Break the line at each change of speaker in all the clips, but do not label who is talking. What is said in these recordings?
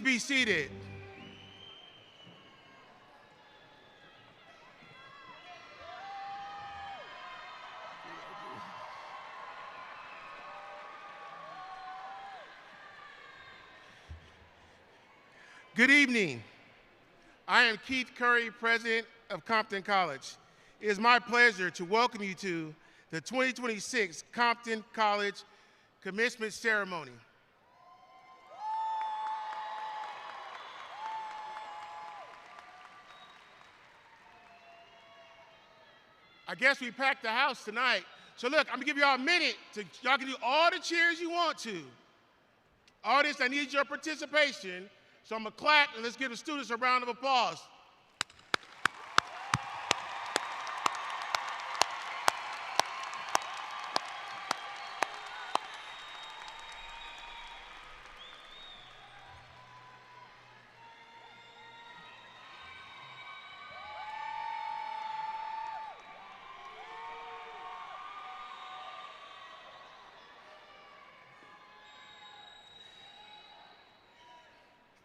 be seated. Good evening. I am Keith Curry, President of Compton College. It is my pleasure to welcome you to the 2026 Compton College Commencement Ceremony. I guess we packed the house tonight. So look, I'm gonna give y'all a minute y'all can do all the cheers you want to. Audience, I need your participation. So I'm gonna clap and let's give the students a round of applause.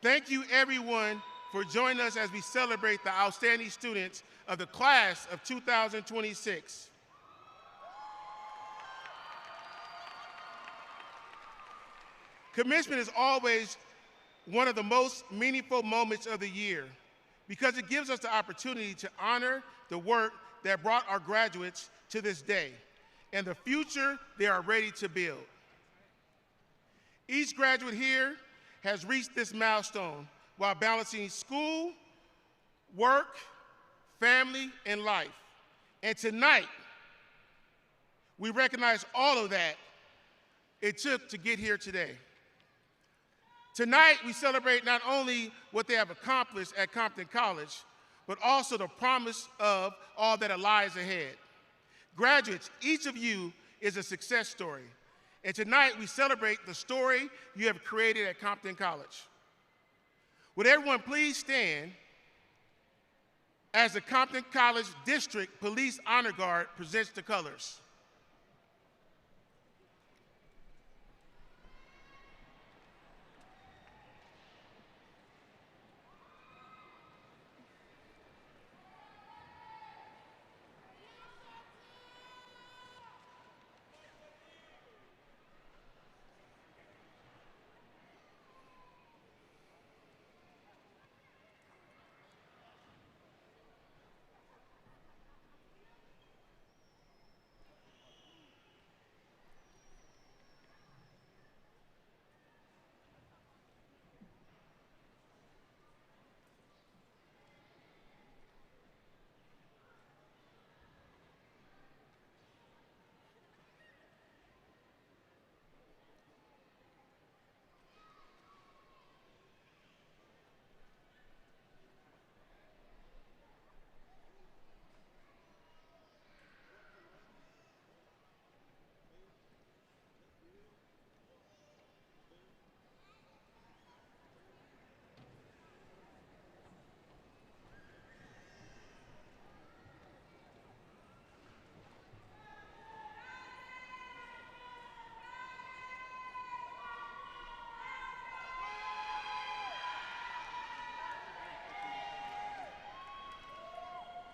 Thank you everyone for joining us as we celebrate the outstanding students of the class of 2026. Commencement is always one of the most meaningful moments of the year because it gives us the opportunity to honor the work that brought our graduates to this day and the future they are ready to build. Each graduate here has reached this milestone while balancing school, work, family, and life. And tonight, we recognize all of that it took to get here today. Tonight, we celebrate not only what they have accomplished at Compton College, but also the promise of all that lies ahead. Graduates, each of you is a success story. And tonight, we celebrate the story you have created at Compton College. Would everyone please stand as the Compton College District Police Honor Guard presents the colors.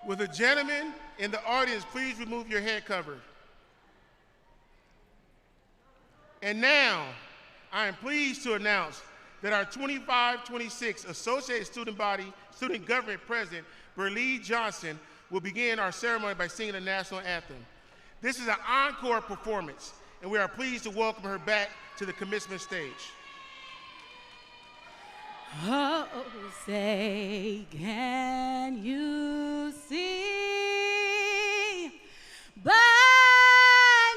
Will the gentleman in the audience please remove your head cover? And now, I am pleased to announce that our 25-26 Associated Student Government President, Berlee Johnson, will begin our ceremony by singing the national anthem. This is an encore performance, and we are pleased to welcome her back to the commencement stage.
Oh, say, can you see by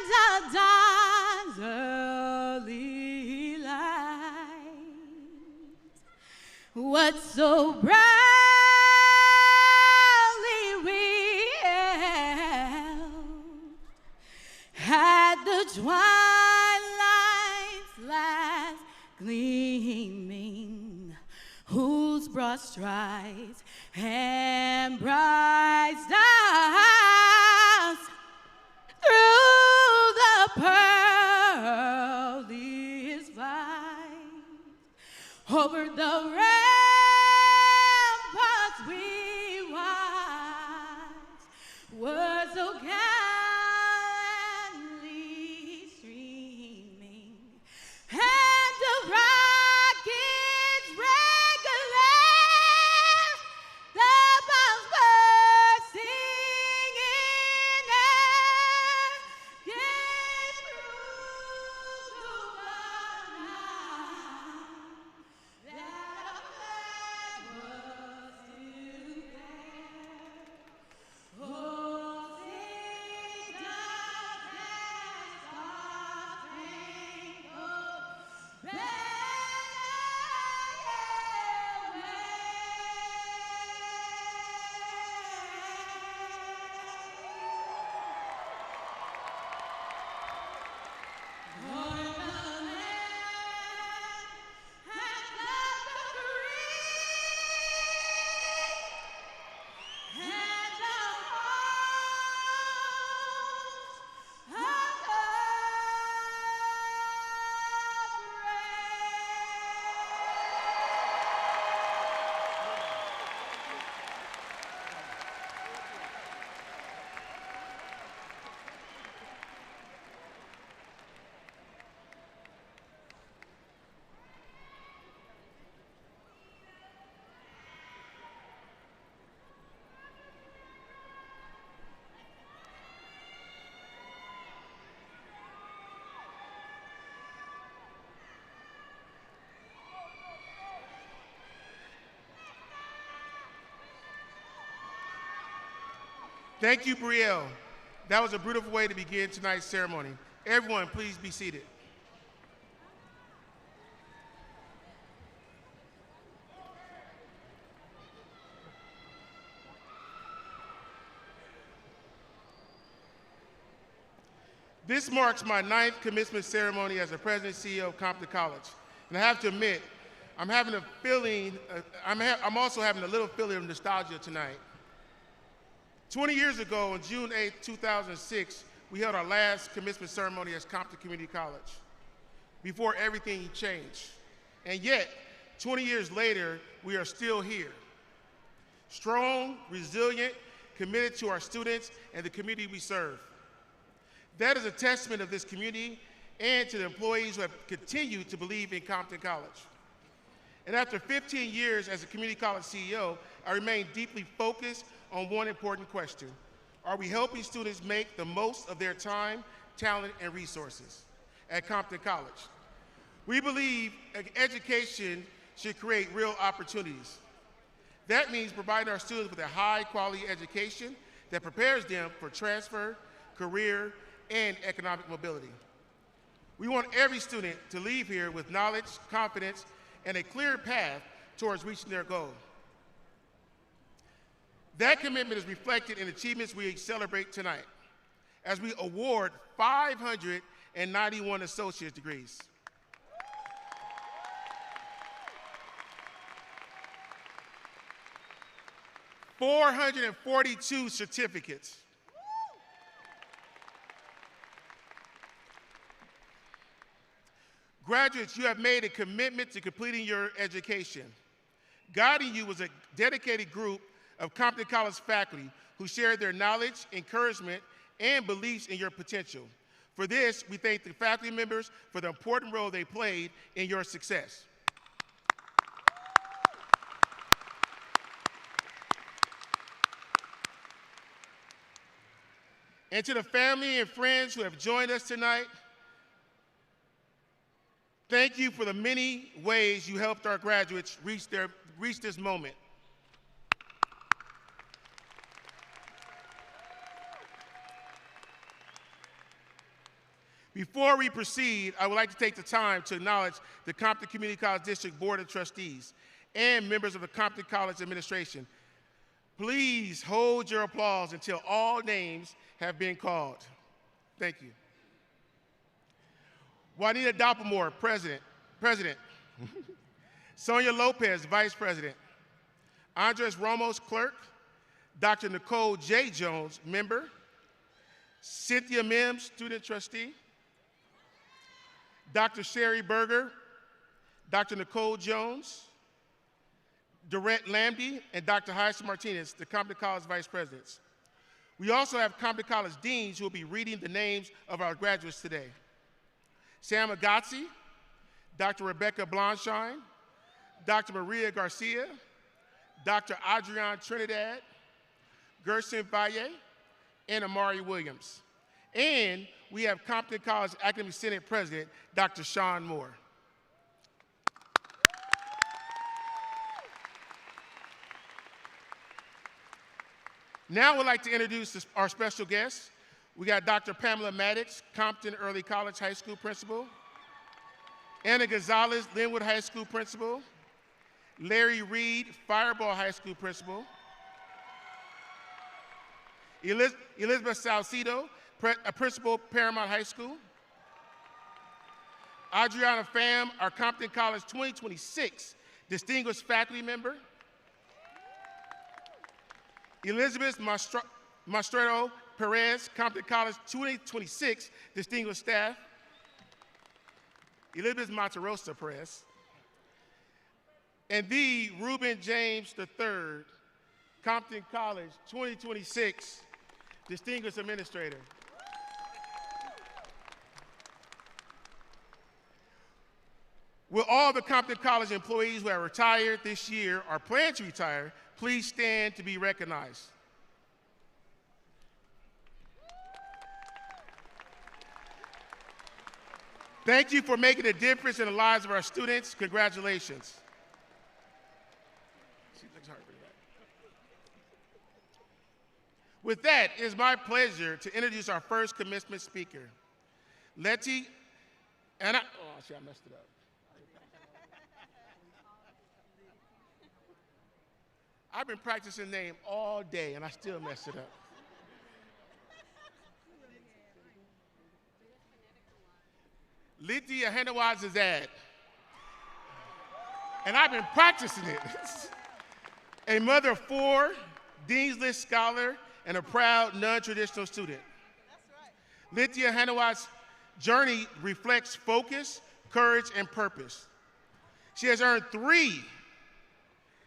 the dawn's early light what so proudly we held at the twilight's last gleaming, whose broad strides and bright stars through the pearliest light over the ramparts we watched, words so gallantly streaming, and the rockets regular, the bombs bursting in air, gave proof to the night that a flag was still there. Oh, sing down that star-spangled banner yet wave. O'er the land and up the green, and the halls of
Thank you, Brielle. That was a beautiful way to begin tonight's ceremony. Everyone, please be seated. This marks my 9th commencement ceremony as the president and CEO of Compton College. And I have to admit, I'm having a feeling, I'm also having a little feeling of nostalgia tonight. 20 years ago, on June 8, 2006, we held our last commencement ceremony as Compton Community College, before everything changed. And yet, 20 years later, we are still here. Strong, resilient, committed to our students and the community we serve. That is a testament of this community and to the employees who have continued to believe in Compton College. And after 15 years as a community college CEO, I remain deeply focused on one important question. Are we helping students make the most of their time, talent, and resources at Compton College? We believe education should create real opportunities. That means providing our students with a high-quality education that prepares them for transfer, career, and economic mobility. We want every student to leave here with knowledge, confidence, and a clear path towards reaching their goal. That commitment is reflected in achievements we celebrate tonight, as we award 591 associate's degrees. 442 certificates. Graduates, you have made a commitment to completing your education. Guiding you was a dedicated group of Compton College faculty who shared their knowledge, encouragement, and beliefs in your potential. For this, we thank the faculty members for the important role they played in your success. And to the family and friends who have joined us tonight, thank you for the many ways you helped our graduates reach this moment. Before we proceed, I would like to take the time to acknowledge the Compton Community College District Board of Trustees and members of the Compton College Administration. Please hold your applause until all names have been called. Thank you. Juanita Doppelmoore, President. Sonia Lopez, Vice President. Andres Ramos, Clerk. Dr. Nicole J. Jones, Member. Cynthia Mims, Student Trustee. Dr. Sherry Berger, Dr. Nicole Jones, Dorette Lambdy, and Dr. Heisa Martinez, the Compton College Vice Presidents. We also have Compton College Deans who will be reading the names of our graduates today. Sam Agazzi, Dr. Rebecca Blanchine, Dr. Maria Garcia, Dr. Adrian Trinidad, Gerson Valle, and Amari Williams. And we have Compton College Academic Senate President, Dr. Sean Moore. Now I would like to introduce our special guests. We got Dr. Pamela Maddox, Compton Early College High School Principal, Anna Gonzalez, Linwood High School Principal, Larry Reed, Fireball High School Principal, Elizabeth Salcido, Principal, Paramount High School, Adriana Pham, our Compton College 2026 Distinguished Faculty Member, Elizabeth Mastrero Perez, Compton College 2026 Distinguished Staff, Elizabeth Monterosa Perez, and the Reuben James III, Compton College 2026 Distinguished Administrator. Will all the Compton College employees who have retired this year or plan to retire please stand to be recognized? Thank you for making a difference in the lives of our students. Congratulations. With that, it is my pleasure to introduce our first commencement speaker, Letty, and I messed it up. I've been practicing the name all day and I still messed it up. Lydia Henawaz-Azad. And I've been practicing it. A mother of 4, Dean's List scholar, and a proud non-traditional student. That's right. Lydia Henawaz's journey reflects focus, courage, and purpose. She has earned 3,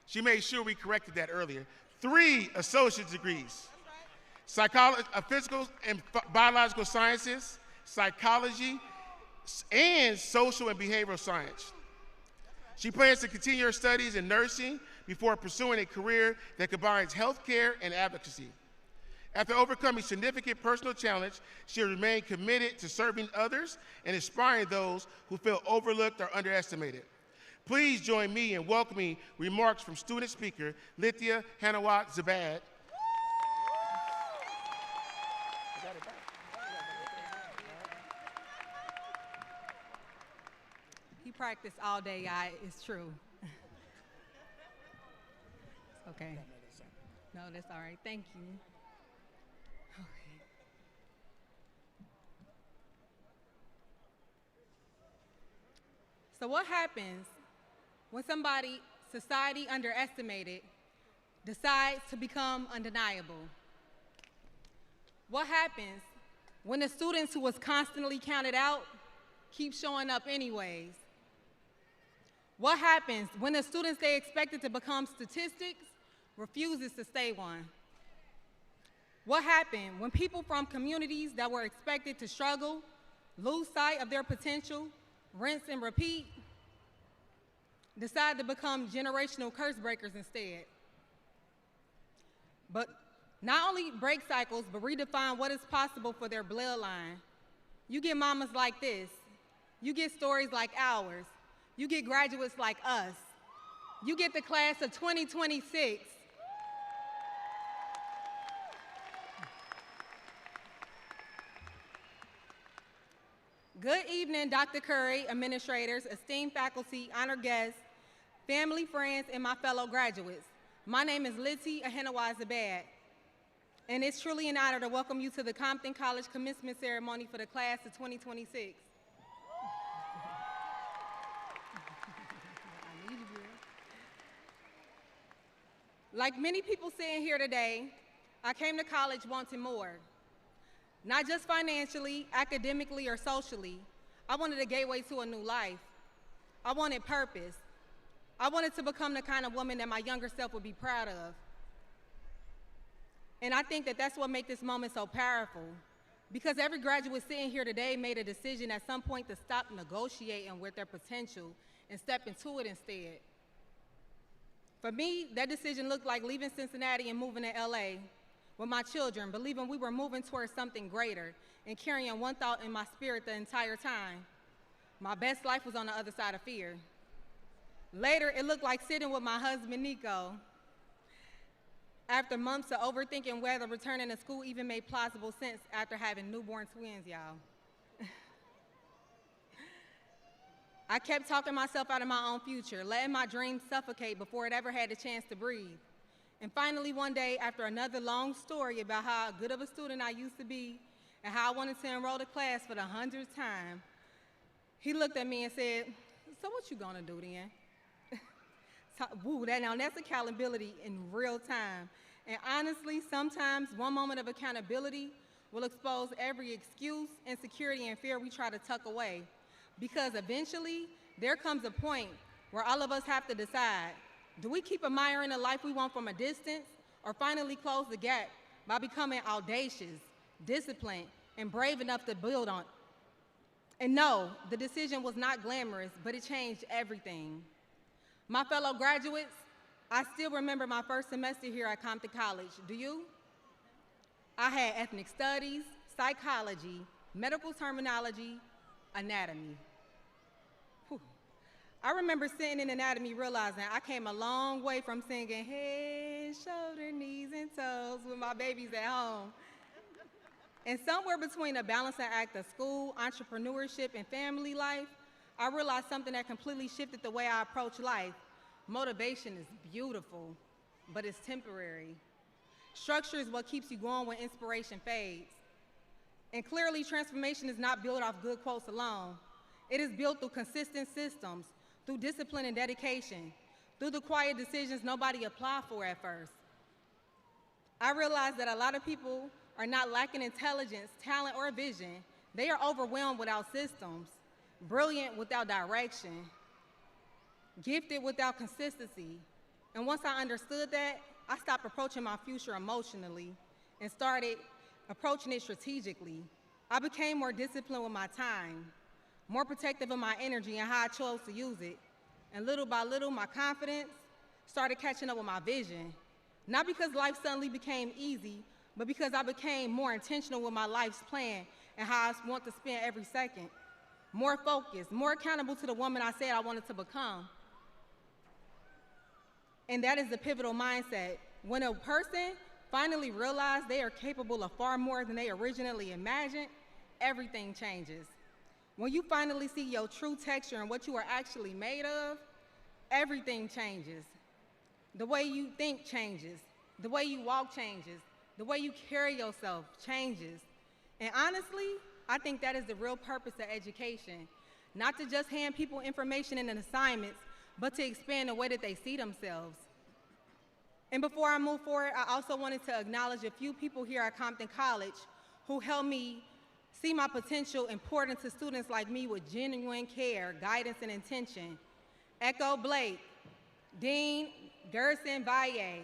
she made sure we corrected that earlier, 3 associate's degrees. Psychology, physical and biological sciences, psychology, and social and behavioral science. She plans to continue her studies in nursing before pursuing a career that combines healthcare and advocacy. After overcoming significant personal challenge, she has remained committed to serving others and inspiring those who feel overlooked or underestimated. Please join me in welcoming remarks from student speaker, Lydia Henawaz-Azad.
He practiced all day, it's true. Okay. No, that's all right, thank you. Okay. So what happens when somebody society underestimated decides to become undeniable? What happens when the students who was constantly counted out keep showing up anyways? What happens when the students they expected to become statistics refuses to stay one? What happened when people from communities that were expected to struggle lose sight of their potential, rinse and repeat, decide to become generational curse breakers instead? But not only break cycles, but redefine what is possible for their bloodline. You get mamas like this. You get stories like ours. You get graduates like us. You get the class of 2026. Good evening, Dr. Curry, administrators, esteemed faculty, honored guests, family, friends, and my fellow graduates. My name is Lydia Henawaz-Azad, and it's truly an honor to welcome you to the Compton College Commencement Ceremony for the class of 2026. Like many people sitting here today, I came to college wanting more. Not just financially, academically, or socially. I wanted a gateway to a new life. I wanted purpose. I wanted to become the kind of woman that my younger self would be proud of. And I think that that's what makes this moment so powerful, because every graduate sitting here today made a decision at some point to stop negotiating with their potential and step into it instead. For me, that decision looked like leaving Cincinnati and moving to LA with my children, believing we were moving towards something greater and carrying one thought in my spirit the entire time: my best life was on the other side of fear. Later, it looked like sitting with my husband, Nico, after months of overthinking whether returning to school even made plausible sense after having newborn twins, y'all. I kept talking myself out of my own future, letting my dreams suffocate before it ever had the chance to breathe. And finally, one day, after another long story about how good of a student I used to be and how I wanted to enroll to class for the 100th time, he looked at me and said, "So what you gonna do then?" Woo, that's accountability in real time. And honestly, sometimes one moment of accountability will expose every excuse, insecurity, and fear we try to tuck away. Because eventually, there comes a point where all of us have to decide, do we keep admiring the life we want from a distance, or finally close the gap by becoming audacious, disciplined, and brave enough to build on? And no, the decision was not glamorous, but it changed everything. My fellow graduates, I still remember my first semester here at Compton College. Do you? I had ethnic studies, psychology, medical terminology, anatomy. Whew. I remember sitting in anatomy realizing I came a long way from singing head, shoulder, knees, and toes with my babies at home. And somewhere between a balancing act of school, entrepreneurship, and family life, I realized something that completely shifted the way I approach life. Motivation is beautiful, but it's temporary. Structure is what keeps you going when inspiration fades. And clearly, transformation is not built off good quotes alone. It is built through consistent systems, through discipline and dedication, through the quiet decisions nobody applied for at first. I realized that a lot of people are not lacking intelligence, talent, or vision. They are overwhelmed without systems, brilliant without direction, gifted without consistency. And once I understood that, I stopped approaching my future emotionally and started approaching it strategically. I became more disciplined with my time, more protective of my energy and how I chose to use it. And little by little, my confidence started catching up with my vision. Not because life suddenly became easy, but because I became more intentional with my life's plan and how I want to spend every second. More focused, more accountable to the woman I said I wanted to become. And that is the pivotal mindset. When a person finally realizes they are capable of far more than they originally imagined, everything changes. When you finally see your true texture and what you are actually made of, everything changes. The way you think changes. The way you walk changes. The way you carry yourself changes. And honestly, I think that is the real purpose of education. Not to just hand people information and assignments, but to expand the way that they see themselves. And before I move forward, I also wanted to acknowledge a few people here at Compton College who helped me see my potential and poured into students like me with genuine care, guidance, and intention. Echo Blake, Dean Gerson Valle,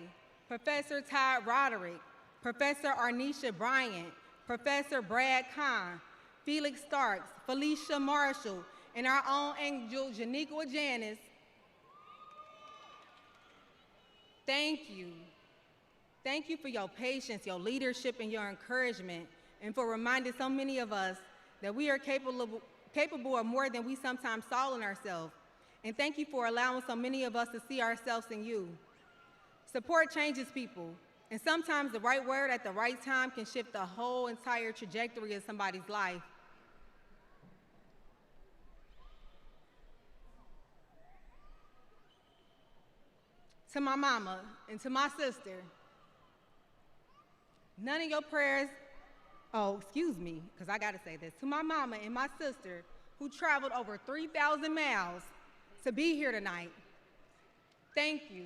Professor Todd Roderick, Professor Arnisha Bryant, Professor Brad Kahn, Felix Starks, Felicia Marshall, and our own angel, Janiqua Janice. Thank you. Thank you for your patience, your leadership, and your encouragement, and for reminding so many of us that we are capable of more than we sometimes saw in ourselves. And thank you for allowing so many of us to see ourselves in you. Support changes people, and sometimes the right word at the right time can shift the whole entire trajectory of somebody's life. To my mama and to my sister, none of your prayers, excuse me, because I gotta say this. To my mama and my sister who traveled over 3,000 miles to be here tonight, thank you.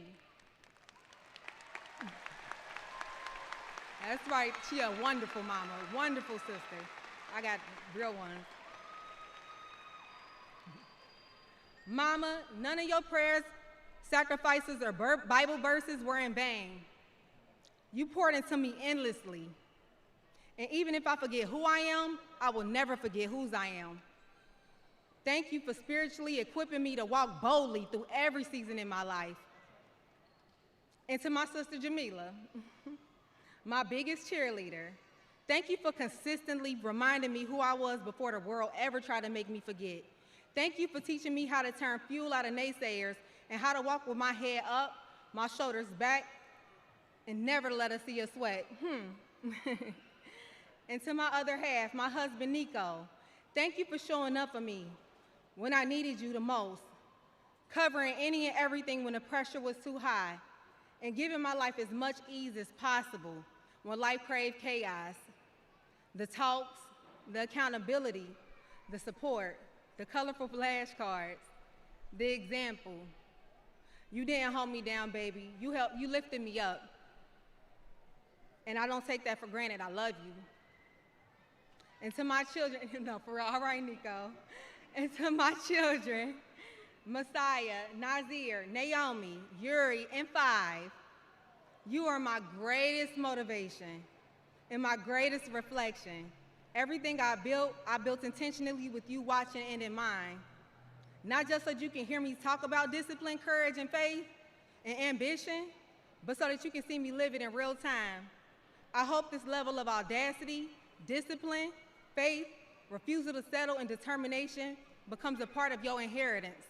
That's right, she a wonderful mama, wonderful sister. I got real ones. Mama, none of your prayers, sacrifices, or Bible verses were in vain. You poured into me endlessly. And even if I forget who I am, I will never forget whose I am. Thank you for spiritually equipping me to walk boldly through every season in my life. And to my sister Jamila, my biggest cheerleader, thank you for consistently reminding me who I was before the world ever tried to make me forget. Thank you for teaching me how to turn fuel out of naysayers and how to walk with my head up, my shoulders back, and never let us see a sweat. And to my other half, my husband Nico, thank you for showing up for me when I needed you the most, covering any and everything when the pressure was too high, and giving my life as much ease as possible when life craved chaos. The talks, the accountability, the support, the colorful flashcards, the example. You didn't hold me down, baby. You lifted me up. And I don't take that for granted. I love you. And to my children, no, for real, all right, Nico. And to my children, Messiah, Nazir, Naomi, Yuri, and Five, you are my greatest motivation and my greatest reflection. Everything I built intentionally with you watching and in mind. Not just so you can hear me talk about discipline, courage, and faith, and ambition, but so that you can see me live it in real time. I hope this level of audacity, discipline, faith, refusal to settle, and determination becomes a part of your inheritance.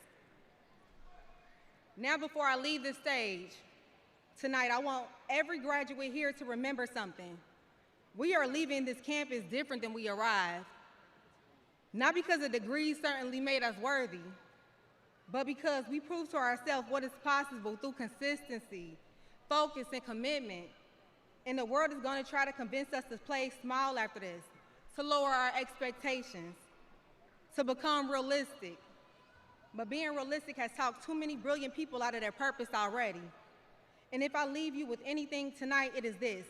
Now, before I leave this stage, tonight I want every graduate here to remember something. We are leaving this campus different than we arrived. Not because the degrees certainly made us worthy, but because we proved to ourselves what is possible through consistency, focus, and commitment. And the world is going to try to convince us to play small after this, to lower our expectations, to become realistic. But being realistic has talked too many brilliant people out of their purpose already. And if I leave you with anything tonight, it is this.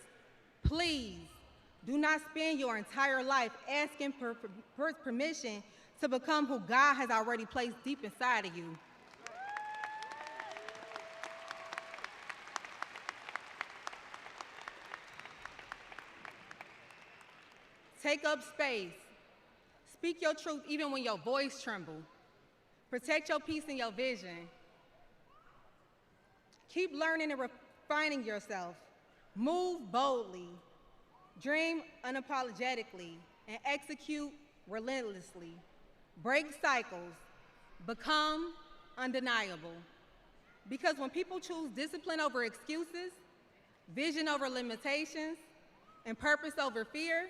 Please do not spend your entire life asking for permission to become who God has already placed deep inside of you. Take up space. Speak your truth even when your voice trembles. Protect your peace and your vision. Keep learning and refining yourself. Move boldly. Dream unapologetically and execute relentlessly. Break cycles. Become undeniable. Because when people choose discipline over excuses, vision over limitations, and purpose over fear,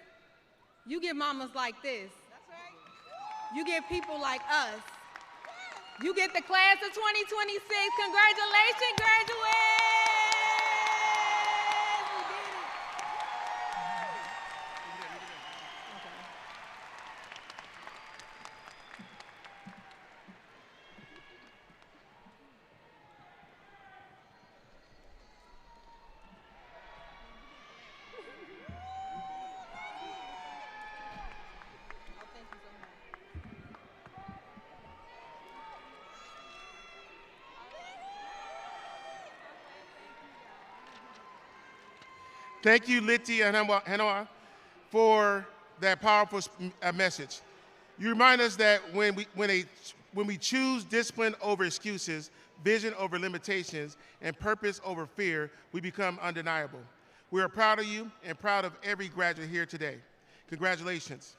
you get mamas like this. That's right. You get people like us. You get the class of 2026. Congratulations, graduates! We did it.
Thank you, Liti and Hanoa, for that powerful message. You remind us that when we choose discipline over excuses, vision over limitations, and purpose over fear, we become undeniable. We are proud of you and proud of every graduate here today. Congratulations.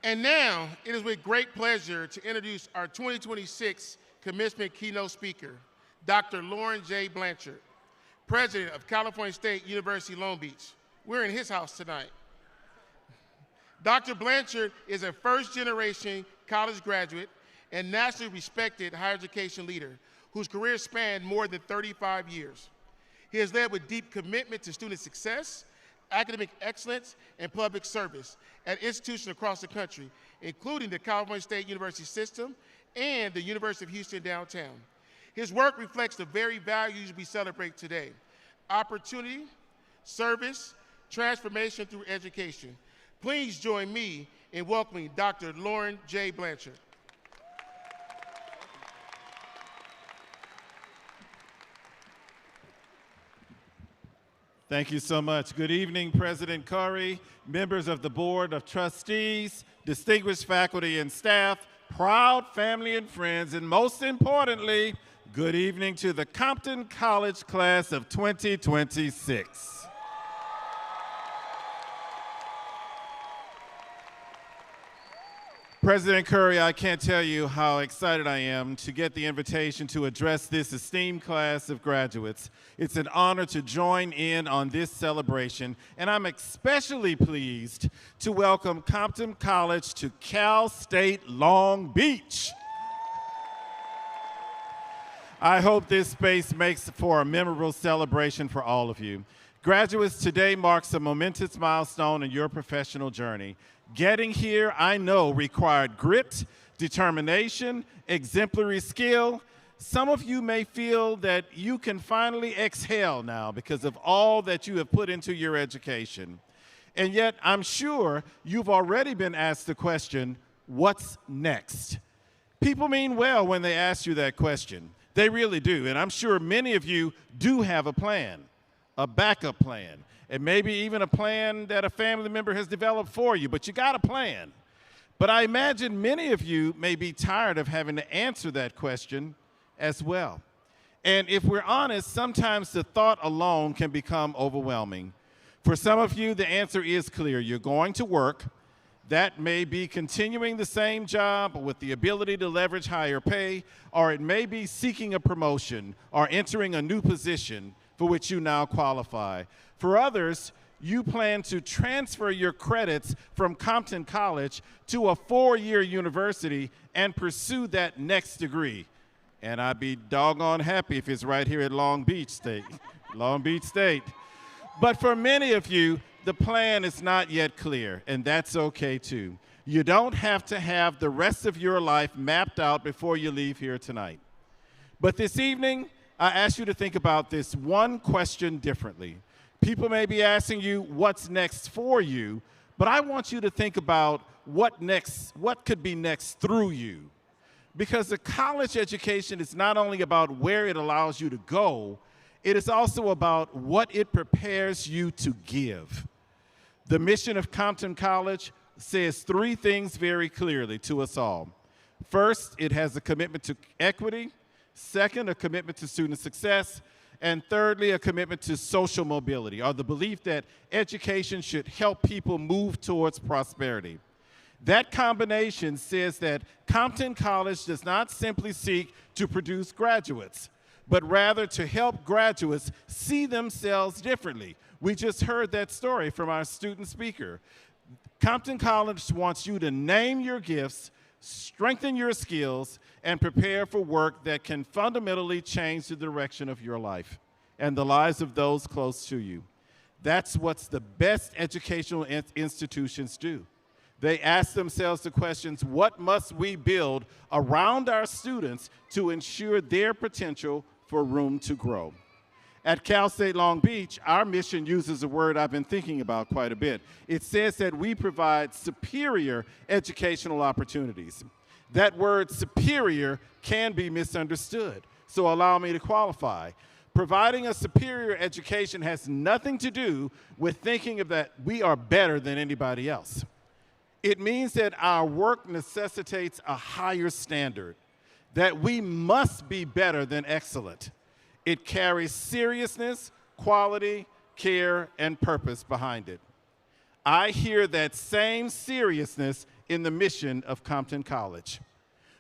And now, it is with great pleasure to introduce our 2026 commencement keynote speaker, Dr. Lauren J. Blanchard, President of California State University, Long Beach. We're in his house tonight. Dr. Blanchard is a first-generation college graduate and nationally respected higher education leader whose career spanned more than 35 years. He has led with deep commitment to student success, academic excellence, and public service at institutions across the country, including the California State University system and the University of Houston downtown. His work reflects the very values we celebrate today: opportunity, service, transformation through education. Please join me in welcoming Dr. Lauren J. Blanchard.
Thank you so much. Good evening, President Curry, members of the Board of Trustees, distinguished faculty and staff, proud family and friends, and most importantly, good evening to the Compton College class of 2026. President Curry, I can't tell you how excited I am to get the invitation to address this esteemed class of graduates. It's an honor to join in on this celebration, and I'm especially pleased to welcome Compton College to Cal State Long Beach. I hope this space makes for a memorable celebration for all of you. Graduates, today marks a momentous milestone in your professional journey. Getting here, I know, required grit, determination, exemplary skill. Some of you may feel that you can finally exhale now because of all that you have put into your education. And yet, I'm sure you've already been asked the question, what's next? People mean well when they ask you that question. They really do, and I'm sure many of you do have a plan, a backup plan, and maybe even a plan that a family member has developed for you, but you got a plan. But I imagine many of you may be tired of having to answer that question as well. And if we're honest, sometimes the thought alone can become overwhelming. For some of you, the answer is clear. You're going to work. That may be continuing the same job with the ability to leverage higher pay, or it may be seeking a promotion or entering a new position for which you now qualify. For others, you plan to transfer your credits from Compton College to a 4-year university and pursue that next degree. And I'd be doggone happy if it's right here at Long Beach State. Long Beach State. But for many of you, the plan is not yet clear, and that's okay too. You don't have to have the rest of your life mapped out before you leave here tonight. But this evening, I ask you to think about this one question differently. People may be asking you what's next for you, but I want you to think about what could be next through you. Because a college education is not only about where it allows you to go, it is also about what it prepares you to give. The mission of Compton College says 3 things very clearly to us all. First, it has a commitment to equity. Second, a commitment to student success. And thirdly, a commitment to social mobility, or the belief that education should help people move towards prosperity. That combination says that Compton College does not simply seek to produce graduates, but rather to help graduates see themselves differently. We just heard that story from our student speaker. Compton College wants you to name your gifts, strengthen your skills, and prepare for work that can fundamentally change the direction of your life and the lives of those close to you. That's what the best educational institutions do. They ask themselves the questions, what must we build around our students to ensure their potential for room to grow? At Cal State Long Beach, our mission uses a word I've been thinking about quite a bit. It says that we provide superior educational opportunities. That word superior can be misunderstood, so allow me to qualify. Providing a superior education has nothing to do with thinking of that we are better than anybody else. It means that our work necessitates a higher standard, that we must be better than excellent. It carries seriousness, quality, care, and purpose behind it. I hear that same seriousness in the mission of Compton College.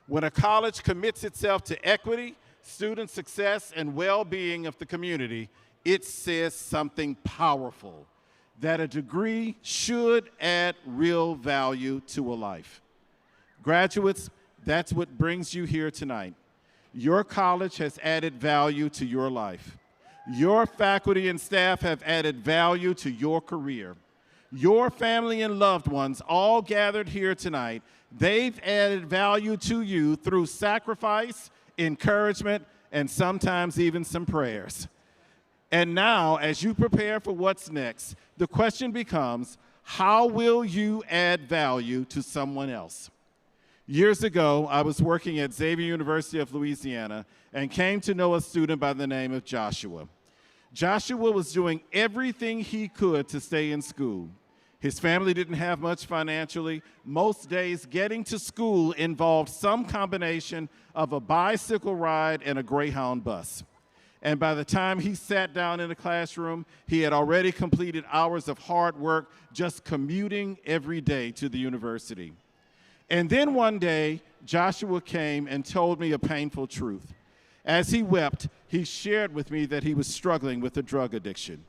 When a college commits itself to equity, student success, and well-being of the community, it says something powerful, that a degree should add real value to a life. Graduates, that's what brings you here tonight. Your college has added value to your life. Your faculty and staff have added value to your career. Your family and loved ones all gathered here tonight, they've added value to you through sacrifice, encouragement, and sometimes even some prayers. And now, as you prepare for what's next, the question becomes, how will you add value to someone else? Years ago, I was working at Xavier University of Louisiana and came to know a student by the name of Joshua. Joshua was doing everything he could to stay in school. His family didn't have much financially. Most days, getting to school involved some combination of a bicycle ride and a Greyhound bus. And by the time he sat down in the classroom, he had already completed hours of hard work just commuting every day to the university. And then one day, Joshua came and told me a painful truth. As he wept, he shared with me that he was struggling with a drug addiction.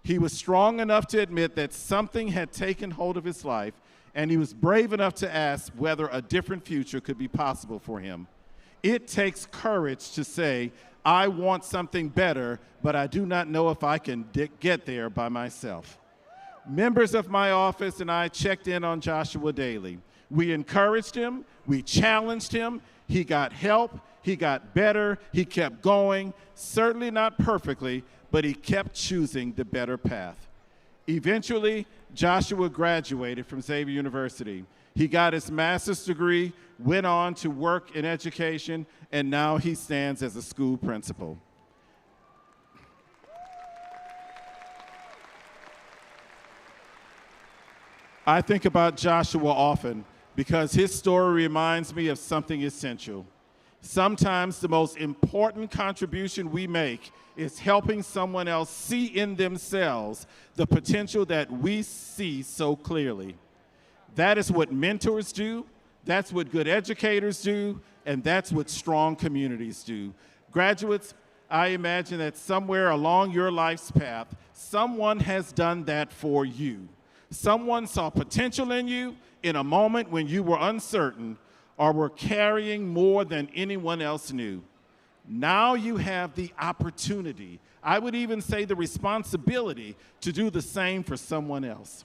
He was strong enough to admit that something had taken hold of his life, and he was brave enough to ask whether a different future could be possible for him. It takes courage to say, I want something better, but I do not know if I can get there by myself. Members of my office and I checked in on Joshua daily. We encouraged him, we challenged him, he got help, he got better, he kept going, certainly not perfectly, but he kept choosing the better path. Eventually, Joshua graduated from Xavier University. He got his master's degree, went on to work in education, and now he stands as a school principal. I think about Joshua often because his story reminds me of something essential. Sometimes the most important contribution we make is helping someone else see in themselves the potential that we see so clearly. That is what mentors do, that's what good educators do, and that's what strong communities do. Graduates, I imagine that somewhere along your life's path, someone has done that for you. Someone saw potential in you in a moment when you were uncertain or were carrying more than anyone else knew. Now you have the opportunity, I would even say the responsibility, to do the same for someone else.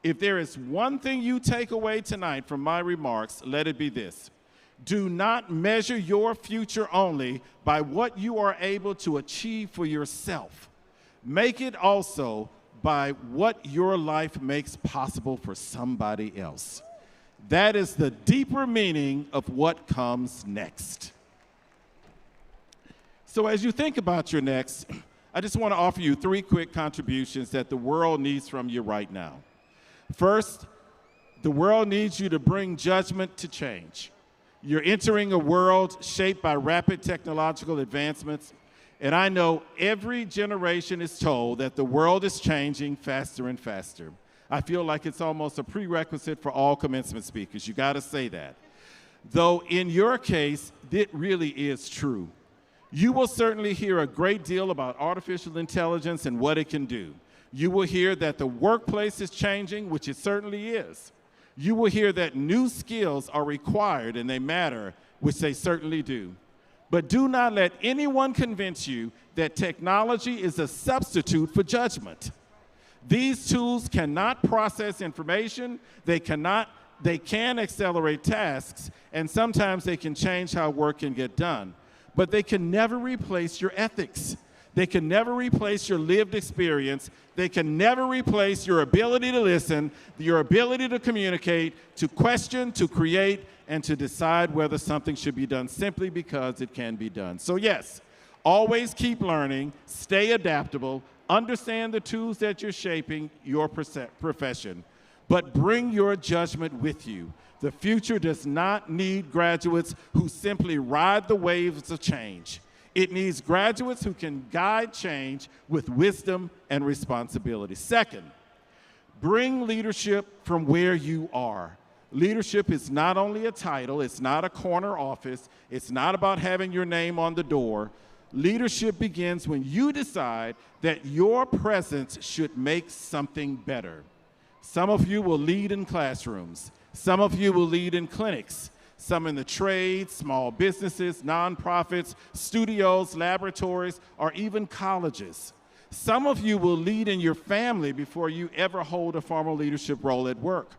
If there is one thing you take away tonight from my remarks, let it be this. Do not measure your future only by what you are able to achieve for yourself. Make it also by what your life makes possible for somebody else. That is the deeper meaning of what comes next. So as you think about your next, I just want to offer you 3 quick contributions that the world needs from you right now. First, the world needs you to bring judgment to change. You're entering a world shaped by rapid technological advancements, and I know every generation is told that the world is changing faster and faster. I feel like it's almost a prerequisite for all commencement speakers. You got to say that. Though in your case, it really is true. You will certainly hear a great deal about artificial intelligence and what it can do. You will hear that the workplace is changing, which it certainly is. You will hear that new skills are required and they matter, which they certainly do. But do not let anyone convince you that technology is a substitute for judgment. These tools cannot process information, they can accelerate tasks, and sometimes they can change how work can get done. But they can never replace your ethics. They can never replace your lived experience. They can never replace your ability to listen, your ability to communicate, to question, to create, and to decide whether something should be done simply because it can be done. So yes, always keep learning, stay adaptable, understand the tools that you're shaping your profession, but bring your judgment with you. The future does not need graduates who simply ride the waves of change. It needs graduates who can guide change with wisdom and responsibility. Second, bring leadership from where you are. Leadership is not only a title, it's not a corner office, it's not about having your name on the door. Leadership begins when you decide that your presence should make something better. Some of you will lead in classrooms. Some of you will lead in clinics. Some in the trades, small businesses, nonprofits, studios, laboratories, or even colleges. Some of you will lead in your family before you ever hold a formal leadership role at work.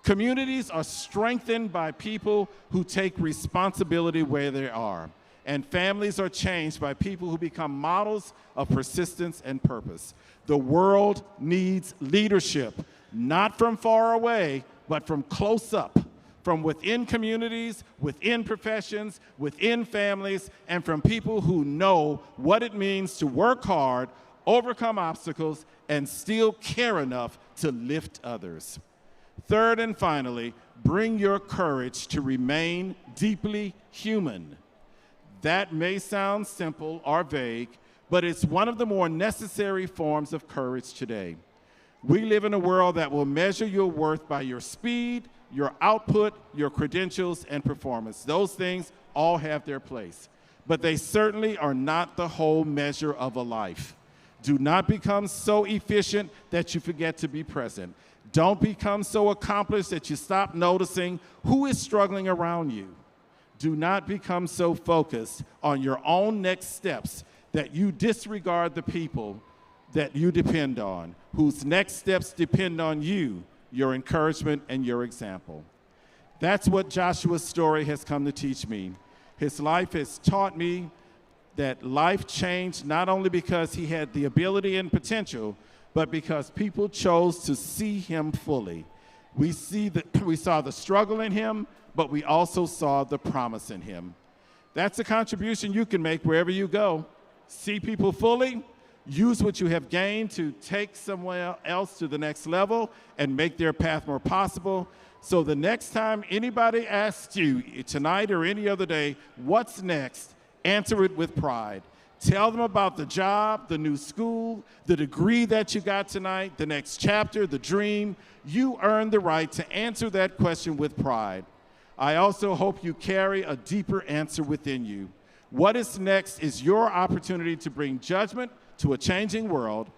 Communities are strengthened by people who take responsibility where they are. and families are changed by people who become models of persistence and purpose. The world needs leadership, not from far away, but from close up, from within communities, within professions, within families, and from people who know what it means to work hard, overcome obstacles, and still care enough to lift others. Third and finally, bring your courage to remain deeply human. That may sound simple or vague, but it's one of the more necessary forms of courage today. We live in a world that will measure your worth by your speed, your output, your credentials, and performance. Those things all have their place, but they certainly are not the whole measure of a life. Do not become so efficient that you forget to be present. Don't become so accomplished that you stop noticing who is struggling around you. Do not become so focused on your own next steps that you disregard the people that you depend on, whose next steps depend on you, your encouragement, and your example. That's what Joshua's story has come to teach me. His life has taught me that life changed not only because he had the ability and potential, but because people chose to see him fully. We saw the struggle in him, but we also saw the promise in him. That's a contribution you can make wherever you go. See people fully, use what you have gained to take someone else to the next level and make their path more possible. So the next time anybody asks you, tonight or any other day, what's next, answer it with pride. Tell them about the job, the new school, the degree that you got tonight, the next chapter, the dream. You earn the right to answer that question with pride. I also hope you carry a deeper answer within you. What is next is your opportunity to bring judgment to a changing world.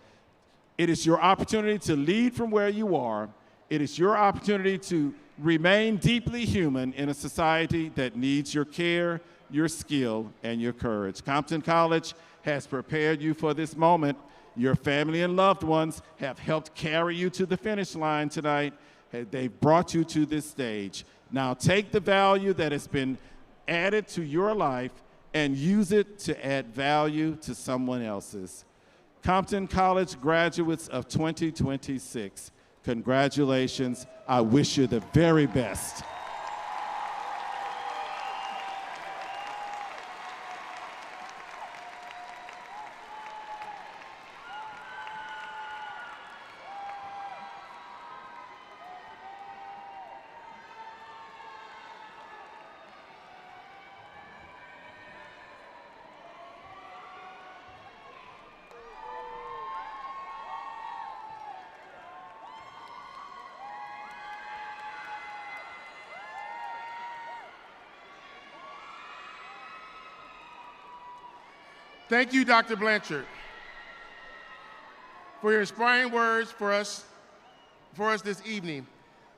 It is your opportunity to lead from where you are. It is your opportunity to remain deeply human in a society that needs your care, your skill, and your courage. Compton College has prepared you for this moment. Your family and loved ones have helped carry you to the finish line tonight. They've brought you to this stage. Now take the value that has been added to your life and use it to add value to someone else's. Compton College graduates of 2026, congratulations. I wish you the very best.
Thank you, Dr. Blanchard, for your inspiring words for us this evening.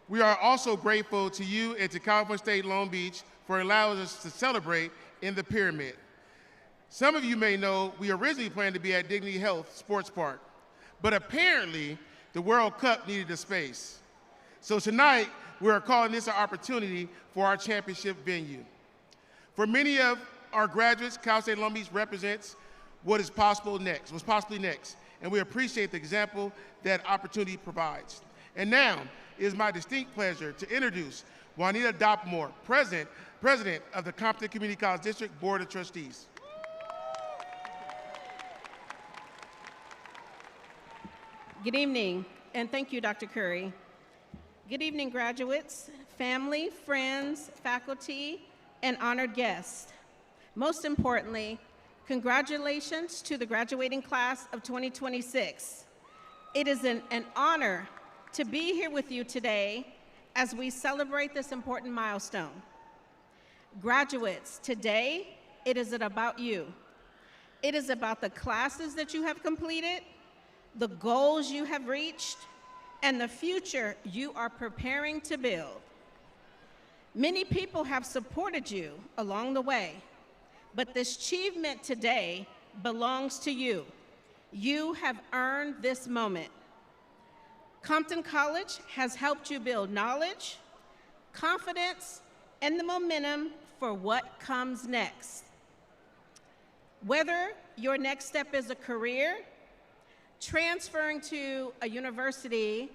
We are also grateful to you and to California State Long Beach for allowing us to celebrate in the Pyramid. Some of you may know we originally planned to be at Dignity Health Sports Park, but apparently the World Cup needed a space. So tonight, we are calling this an opportunity for our championship venue. For many of our graduates, Cal State Long Beach represents what is possibly next, and we appreciate the example that opportunity provides. And now, it is my distinct pleasure to introduce Juanita Doppelmoore, President of the Compton Community College District Board of Trustees.
Good evening, and thank you, Dr. Curry. Good evening, graduates, family, friends, faculty, and honored guests. Most importantly, congratulations to the graduating class of 2026. It is an honor to be here with you today as we celebrate this important milestone. Graduates, today, it isn't about you. It is about the classes that you have completed, the goals you have reached, and the future you are preparing to build. Many people have supported you along the way, but this achievement today belongs to you. You have earned this moment. Compton College has helped you build knowledge, confidence, and the momentum for what comes next. Whether your next step is a career, transferring to a university,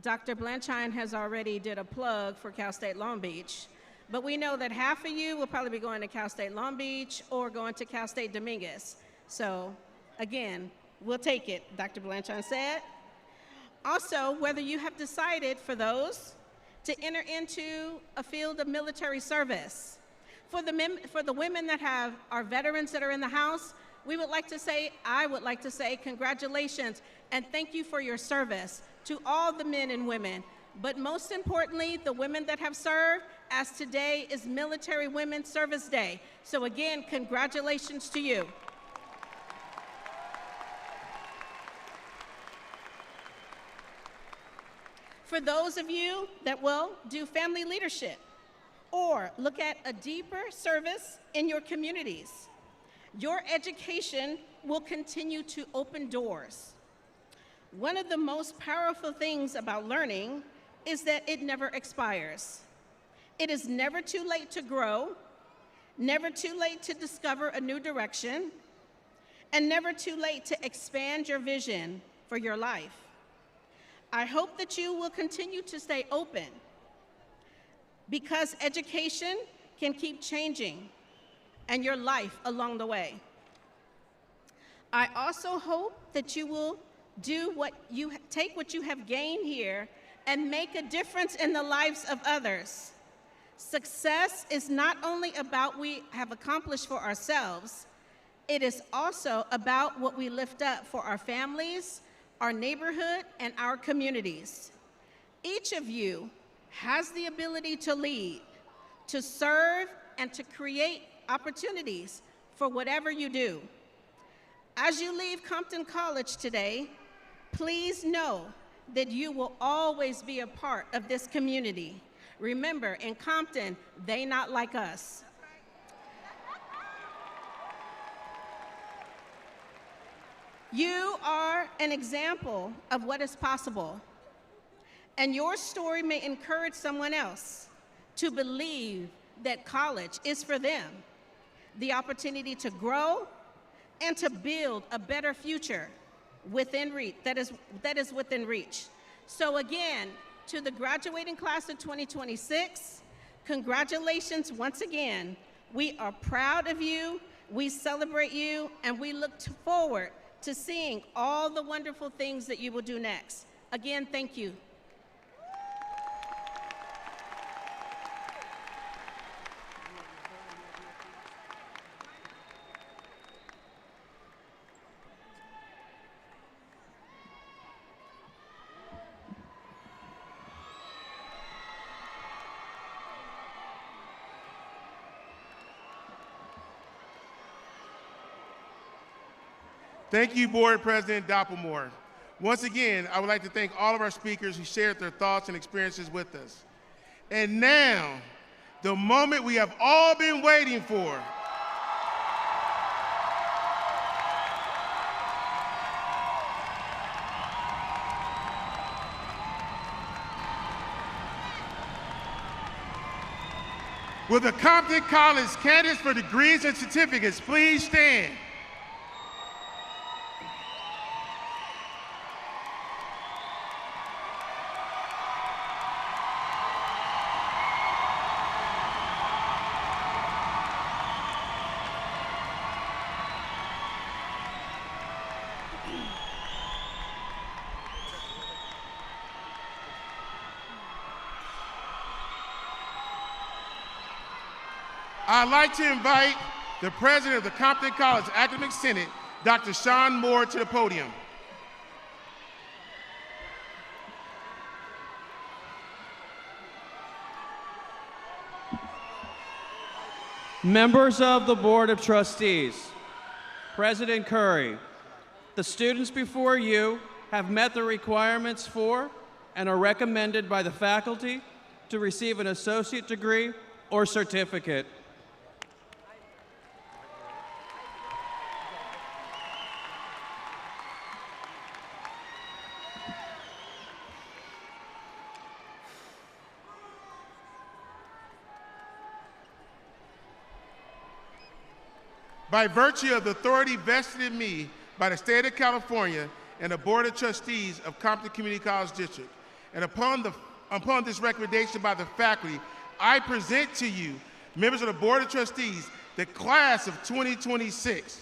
Dr. Blanchine has already did a plug for Cal State Long Beach, but we know that half of you will probably be going to Cal State Long Beach or going to Cal State Dominguez. So again, we'll take it, Dr. Blanchine said. Also, whether you have decided for those to enter into a field of military service. For the women that are veterans that are in the house, I would like to say congratulations and thank you for your service to all the men and women. But most importantly, the women that have served, as today is Military Women's Service Day. So again, congratulations to you. For those of you that will do family leadership or look at a deeper service in your communities, your education will continue to open doors. One of the most powerful things about learning is that it never expires. It is never too late to grow, never too late to discover a new direction, and never too late to expand your vision for your life. I hope that you will continue to stay open because education can keep changing and your life along the way. I also hope that you will take what you have gained here and make a difference in the lives of others. Success is not only about what we have accomplished for ourselves, it is also about what we lift up for our families, our neighborhood, and our communities. Each of you has the ability to lead, to serve, and to create opportunities for whatever you do. As you leave Compton College today, please know that you will always be a part of this community. Remember, in Compton, they not like us. You are an example of what is possible, and your story may encourage someone else to believe that college is for them, the opportunity to grow and to build a better future within reach, that is within reach. So again, to the graduating class of 2026, congratulations once again. We are proud of you, we celebrate you, and we look forward to seeing all the wonderful things that you will do next. Again, thank you.
Thank you, Board President Doppelmoor. Once again, I would like to thank all of our speakers who shared their thoughts and experiences with us. And now, the moment we have all been waiting for. Will the Compton College candidates for degrees and certificates please stand? I'd like to invite the president of the Compton College Academic Senate, Dr. Sean Moore, to the podium.
Members of the Board of Trustees, President Curry, the students before you have met the requirements for and are recommended by the faculty to receive an associate degree or certificate.
By virtue of the authority vested in me by the state of California and the Board of Trustees of Compton Community College District, and upon this recommendation by the faculty, I present to you, members of the Board of Trustees, the class of 2026.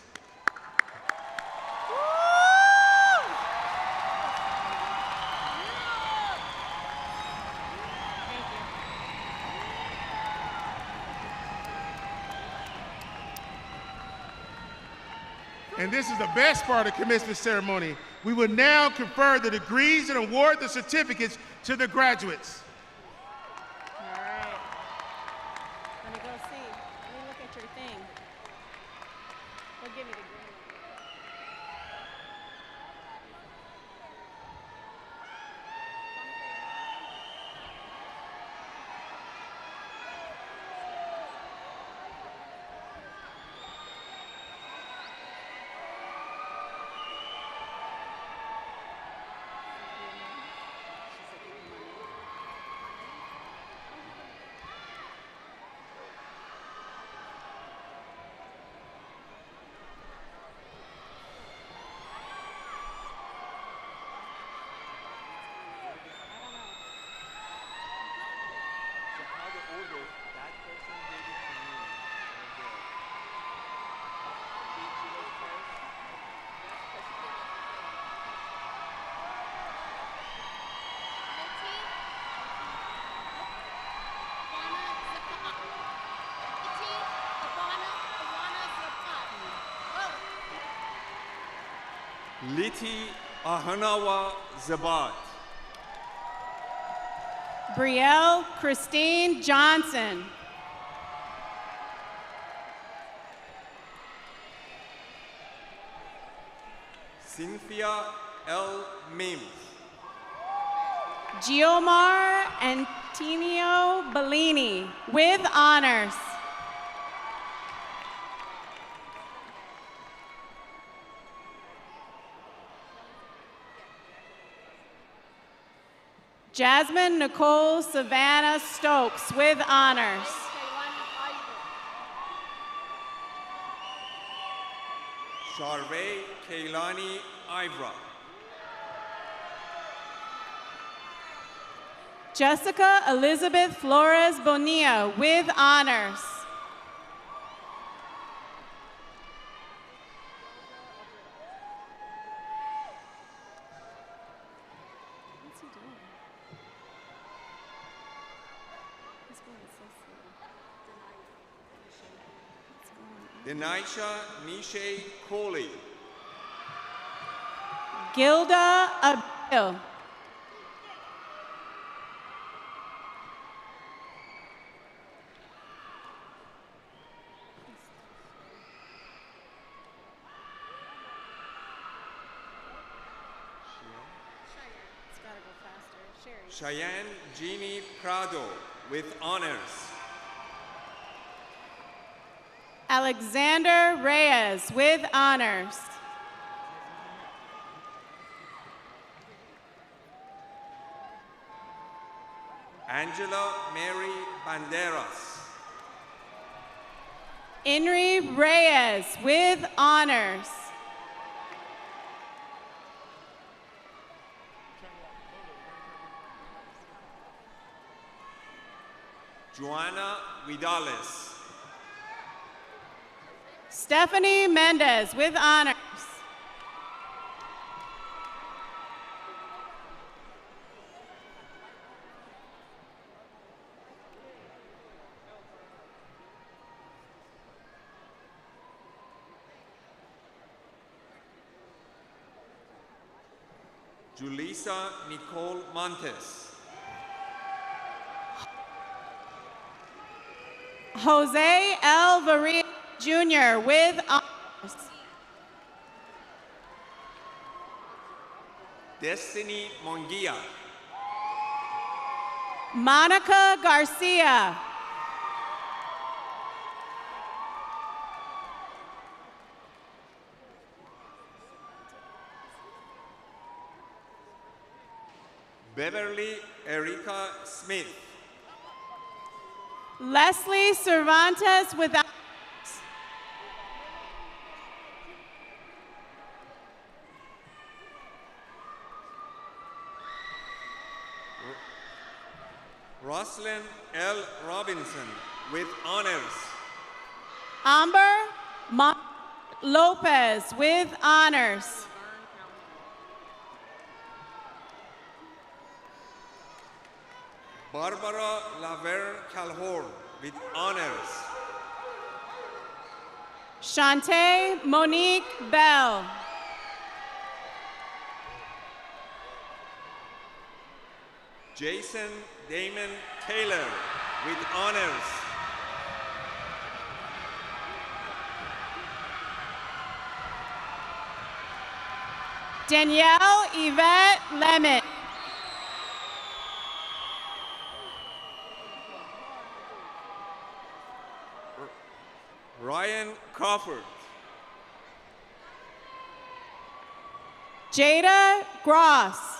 And this is the best part of the commencement ceremony. We will now confer the degrees and award the certificates to the graduates.
All right. Let me go see. Let me look at your thing. Well, give me the green one.
Liti Ahanawa Zabat.
Brielle Christine Johnson.
Cynthia L. Mims.
Giomar Antonio Bellini with honors. Jasmine Nicole Savannah Stokes with honors.
Sharvey Kailani Ivra.
Jessica Elizabeth Flores Bonilla with honors. What's he doing? He's going so slow.
Denisha Nisha Coley.
Gilda Abil.
Cheyenne Jeannie Prado with honors.
Alexander Reyes with honors.
Angela Mary Banderas.
Inri Reyes with honors.
Joanna Vidales.
Stephanie Mendez with honors.
Julissa Nicole Montes.
Jose L. Varela Jr. with honors.
Destiny Mongia.
Monica Garcia.
Beverly Erica Smith.
Leslie Cervantes with honors.
Roslyn L. Robinson with honors.
Amber Lopez with honors.
Barbara Laverne Calhoun with honors.
Shantae Monique Bell.
Jason Damon Taylor with honors.
Danielle Yvette Lemon.
Ryan Crawford.
Jada Gross.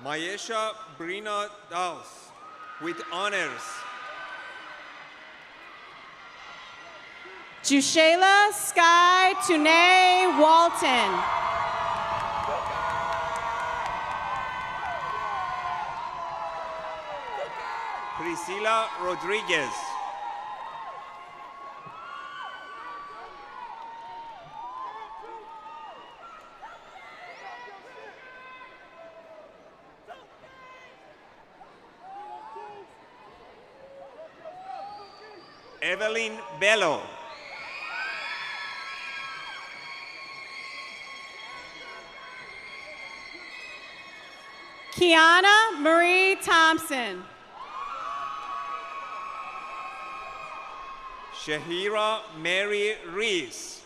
Mayesha Brina Daus with honors.
Jushayla Sky Tunay Walton.
Priscilla Rodriguez. Evelyn Bello.
Kiana Marie Thompson.
Shahira Mary Reese.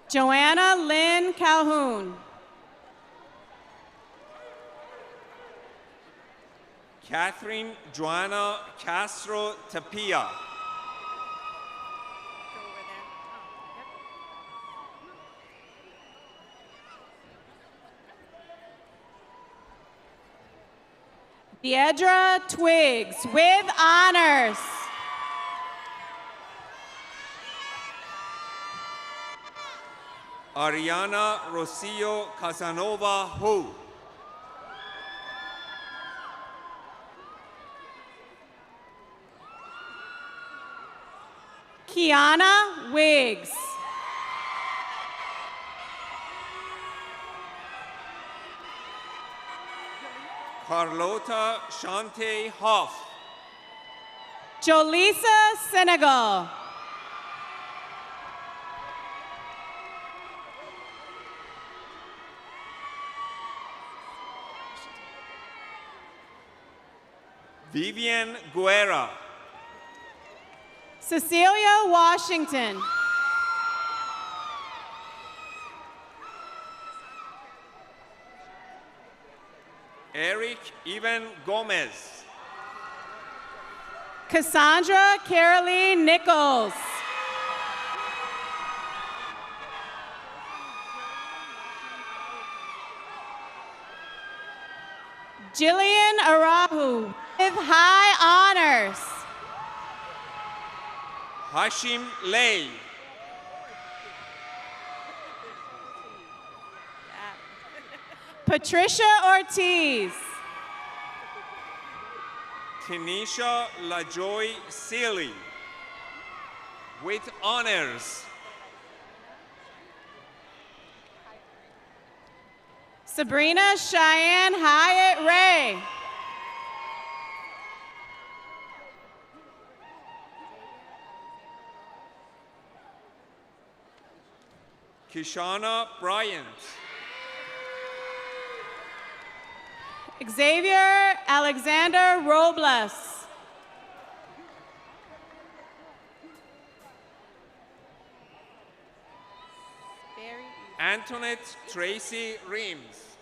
Joanna Lynn Calhoun.
Catherine Joanna Castro Tapia.
Deidra Twiggs with honors.
Ariana Rocio Casanova Hu.
Kiana Wiggs.
Carlota Shante Hoff.
Jolisa Senegal.
Vivian Guerra.
Cecilia Washington.
Eric Ivan Gomez.
Cassandra Caroline Nichols. Jillian Arahu with high honors.
Hashim Lay.
Patricia Ortiz.
Tanisha LaJoy Sealy with honors.
Sabrina Cheyenne Hyatt Ray.
Kishana Bryant.
Xavier Alexander Robles.
Antoinette Tracy Reams.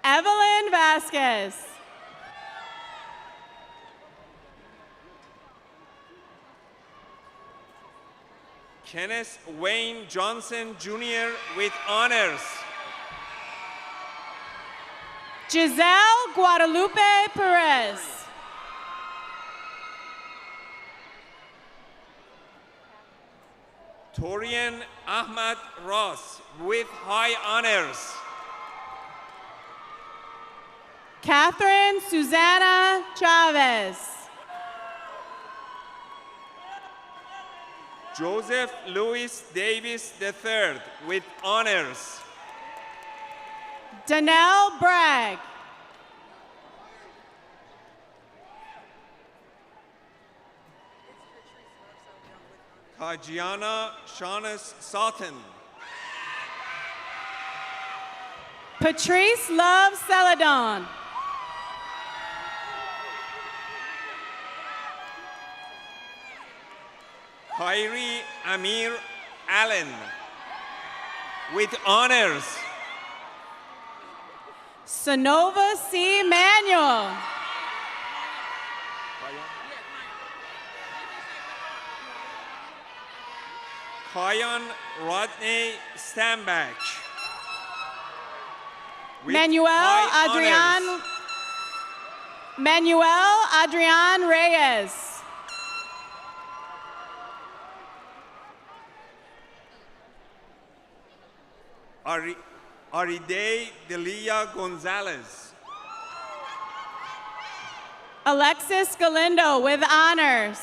Evelyn Vasquez.
Kenneth Wayne Johnson Jr. with honors.
Giselle Guadalupe Perez.
Torian Ahmad Ross with high honors.
Catherine Susanna Chavez.
Joseph Louis Davis III with honors.
Danelle Bragg.
Kajiana Shaunus Sutton.
Patrice Love Celadon.
Kyrie Amir Allen with honors.
Sonova C. Manuel.
Kyan Rodney Stambach. with
Manuel
high
Adrian.
honors.
Manuel Adrian Reyes.
Aride Delia Gonzalez.
Alexis Galindo with honors.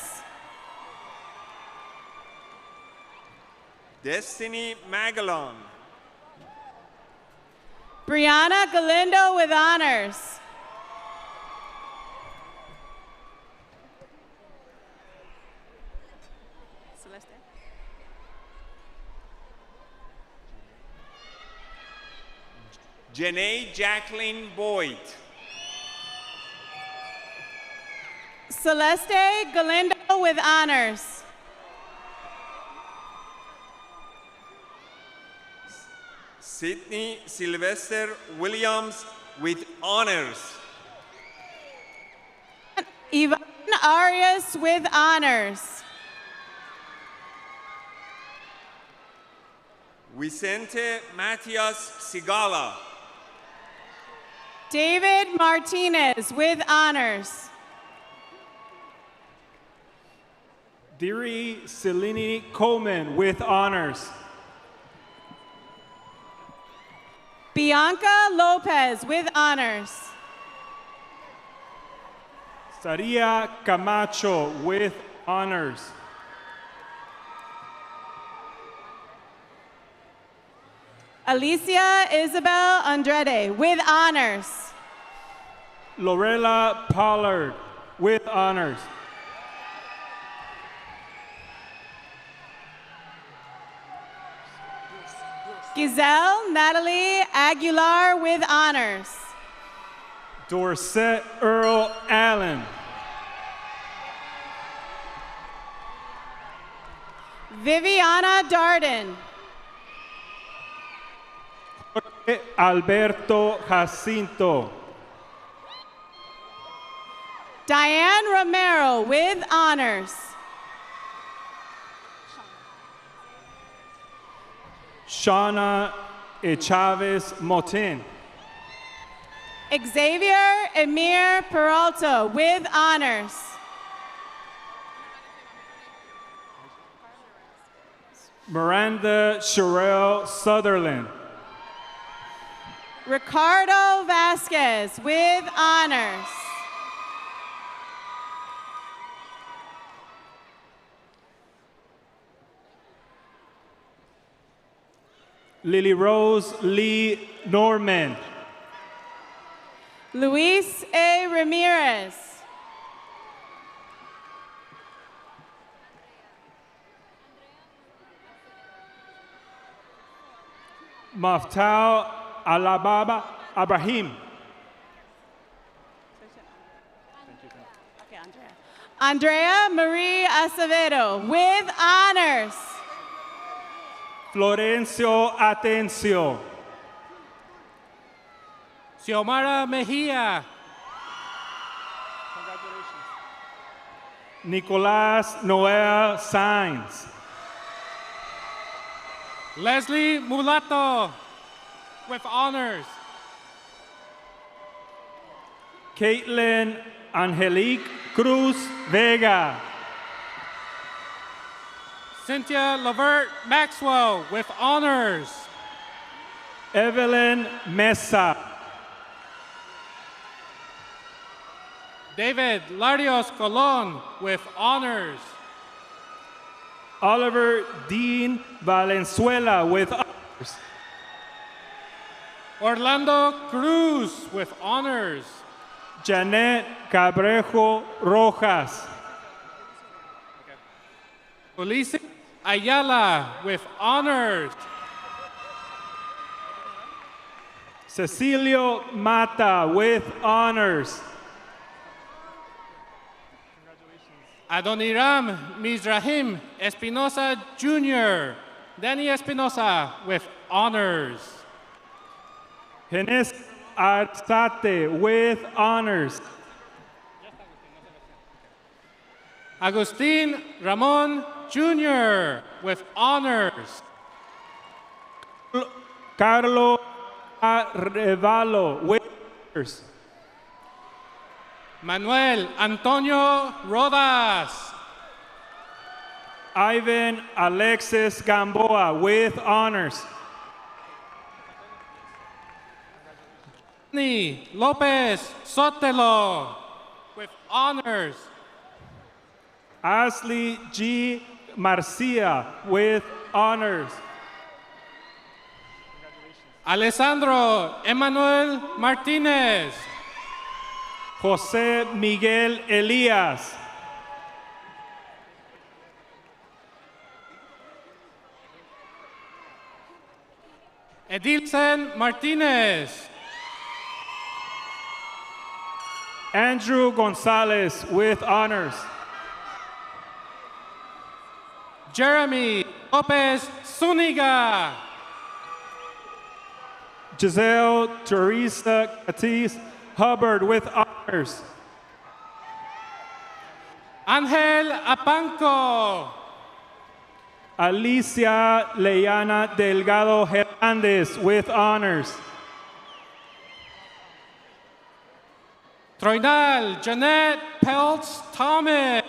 Destiny Magalon.
Brianna Galindo with honors.
Janae Jacqueline Boyd.
Celeste Galindo with honors.
Sydney Sylvester Williams with honors.
Ivan Arias with honors.
Vicente Matias Sigala.
David Martinez with honors.
Diri Selini Coleman with honors.
Bianca Lopez with honors.
Saria Camacho with honors.
Alicia Isabel Andrade with honors.
Lorella Pollard with honors.
Giselle Natalie Aguilar with honors.
Dorset Earl Allen.
Viviana Darden.
Jorge Alberto Jacinto.
Diane Romero with honors.
Shauna Chavez Motin.
Xavier Emir Peralta with honors.
Miranda Sherelle Sutherland.
Ricardo Vasquez with honors.
Lily Rose Lee Norman.
Luis A. Ramirez.
Maftau Alababa Abrahim.
Andrea Marie Acevedo with honors.
Florencio Atencio.
Xiomara Mejia.
Nicolás Noel Sainz.
Leslie Mulato with honors.
Caitlin Angelique Cruz Vega.
Cynthia Lavert Maxwell with honors.
Evelyn Mesa.
David Larios Colon with honors.
Oliver Dean Valenzuela with honors.
Orlando Cruz with honors.
Janet Cabrejo Rojas.
Ulises Ayala with honors.
Cecilio Mata with honors.
Adoniram Mizrahim Espinosa Jr. Danny Espinosa with honors.
Genes Arzate with honors.
Agustin Ramon Jr. with honors.
Carlo Arevalo with honors.
Manuel Antonio Rodas.
Ivan Alexis Gamboa with honors.
Anthony Lopez Sotelo with honors.
Ashley G. Marcia with honors.
Alessandro Emmanuel Martinez.
Jose Miguel Elias.
Edilson Martinez.
Andrew Gonzalez with honors.
Jeremy Lopez Zuniga.
Giselle Teresa Catis Hubbard with honors.
Angel Apanco.
Alicia Leyana Delgado Hernandez with honors.
Troinal Janet Peltz Thomas.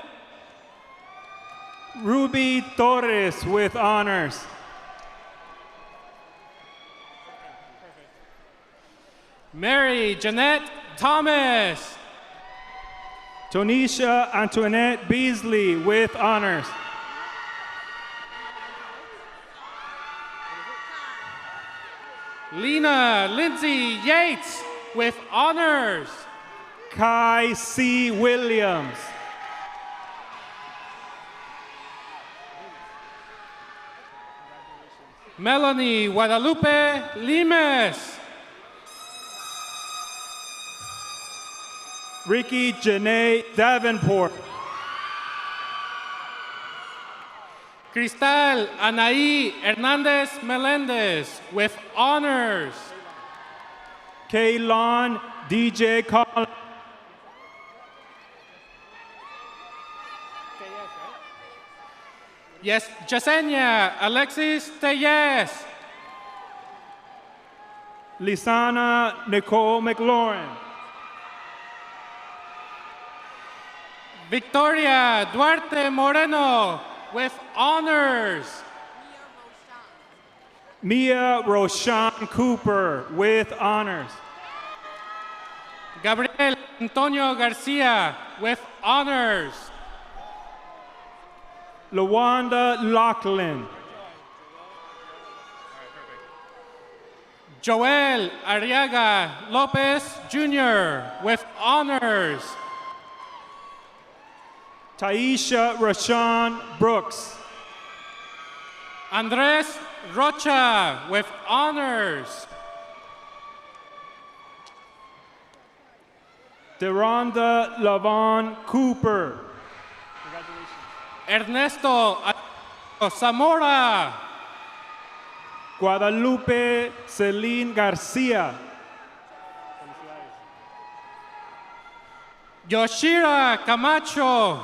Ruby Torres with honors.
Mary Jeanette Thomas.
Tonisha Antoinette Beasley with honors.
Lena Lindsay Yates with honors.
Kai C. Williams.
Melanie Guadalupe Limes.
Ricky Janae Davenport.
Cristal Anaí Hernandez Melendez with honors.
Kaylon DJ Collins.
Yes, Yesenia Alexis Tellez.
Lisana Nicole McLaurin.
Victoria Duarte Moreno with honors.
Mia Roshan Cooper with honors.
Gabriel Antonio Garcia with honors.
Lawanda Lachlan.
Joel Arriaga Lopez Jr. with honors.
Taisha Rashawn Brooks.
Andres Rocha with honors.
Deronda Lavon Cooper.
Ernesto Zamora.
Guadalupe Celine Garcia.
Yoshira Camacho.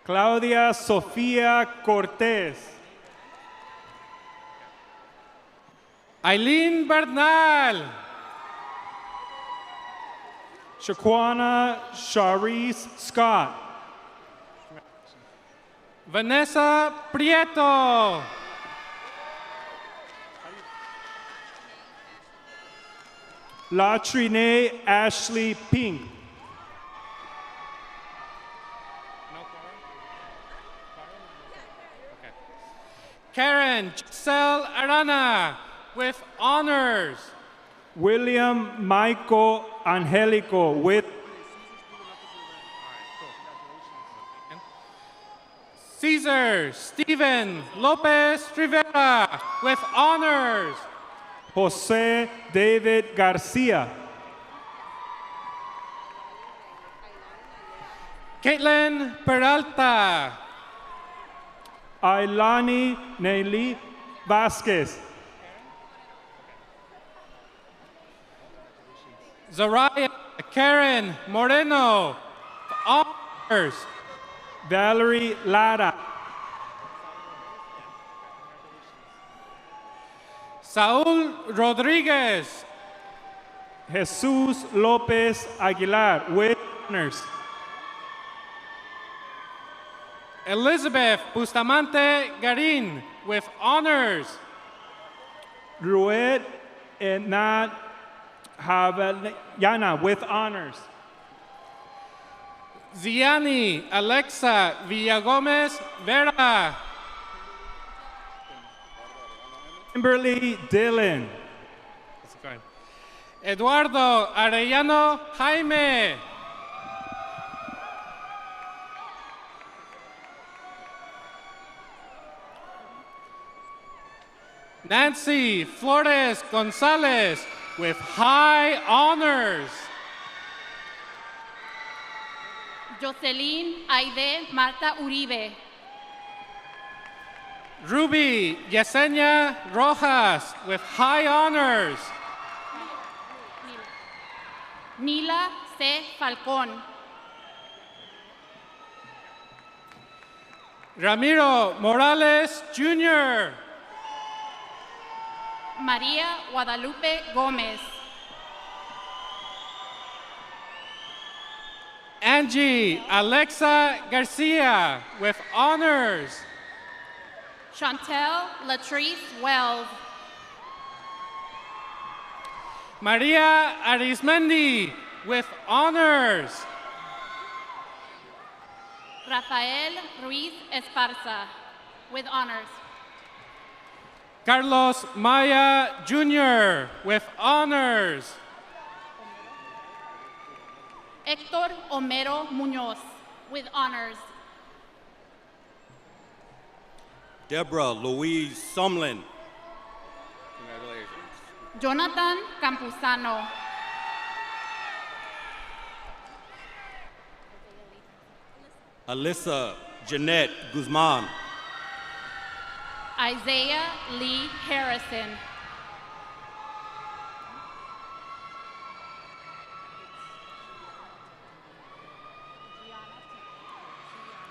Claudia Sofia Cortez.
Aileen Bernal.
Shaquana Sharice Scott.
Vanessa Prieto.
Latrine Ashley Pink.
Karen Giselle Arana with honors.
William Michael Angelico with
Cesar Steven Lopez Rivera with honors.
Jose David Garcia.
Caitlin Peralta.
Ailani Nelly Vasquez.
Zariah Karen Moreno, honors.
Valerie Lara.
Saul Rodriguez.
Jesus Lopez Aguilar with honors.
Elizabeth Bustamante Garin with honors.
Rued Enad Havellana with honors.
Ziani Alexa Villagomez Vera.
Kimberly Dillon.
Eduardo Arellano Jaime. Nancy Flores Gonzalez with high honors.
Jocelyn Aide Marta Uribe.
Ruby Yesenia Rojas with high honors.
Nila C. Falcón.
Ramiro Morales Jr.
María Guadalupe Gómez.
Angie Alexa Garcia with honors.
Chantel Latrice Wells.
Maria Arismendi with honors.
Rafael Ruiz Esparza with honors.
Carlos Maya Jr. with honors.
Héctor Homero Muñoz with honors.
Deborah Louise Sumlin.
Jonathan Campuzano.
Alyssa Jeanette Guzman.
Isaiah Lee Harrison.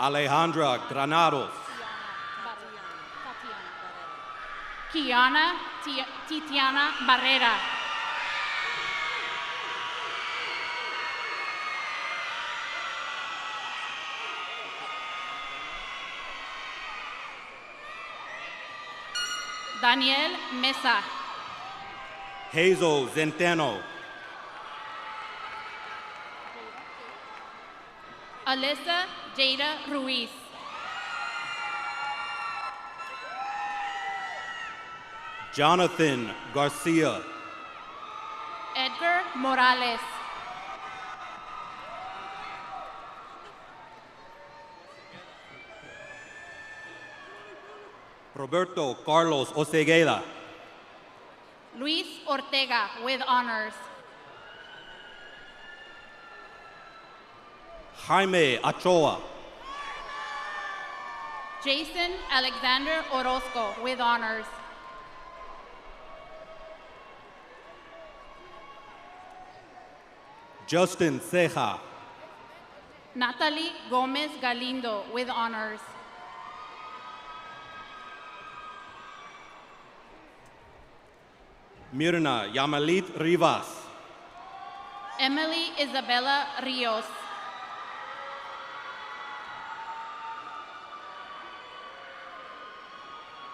Alejandra Granados.
Kiana Titiana Barrera. Daniel Mesa.
Hazel Zenteno.
Alyssa Jada Ruiz.
Jonathan Garcia.
Edgar Morales.
Roberto Carlos Osegueda.
Luis Ortega with honors.
Jaime Achoa.
Jason Alexander Orozco with honors.
Justin Ceja.
Natalie Gomez Galindo with honors.
Mirna Yamalit Rivas.
Emily Isabella Rios.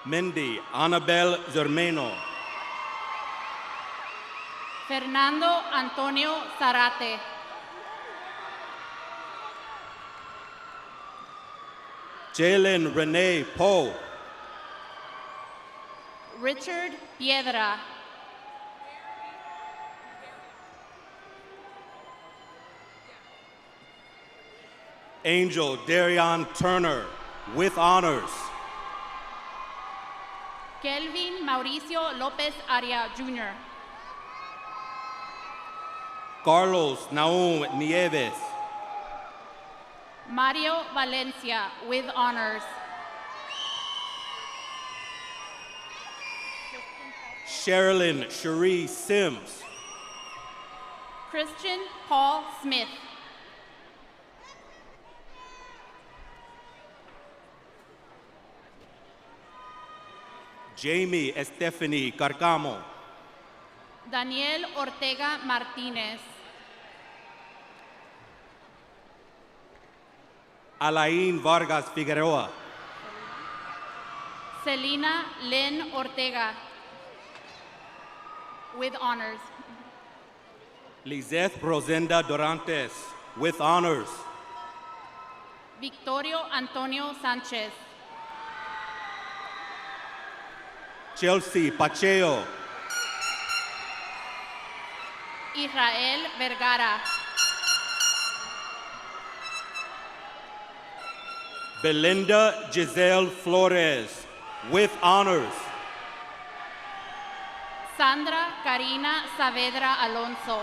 Mindy Annabel Zermeno.
Fernando Antonio Zarate.
Jalen Renee Poe.
Richard Piedra.
Angel Darion Turner, with honors.
Kelvin Mauricio Lopez Aria Jr.
Carlos Naum Nieves.
Mario Valencia, with honors.
Sherilyn Cherie Sims.
Christian Paul Smith.
Jamie Estefany Carcamo.
Daniel Ortega Martinez.
Alain Vargas Figueroa.
Celina Lynn Ortega, with honors.
Lizeth Rosenda Dorantes, with honors.
Victorio Antonio Sanchez.
Chelsea Pacheo.
Israel Vergara.
Belinda Giselle Flores, with honors.
Sandra Karina Saavedra Alonso.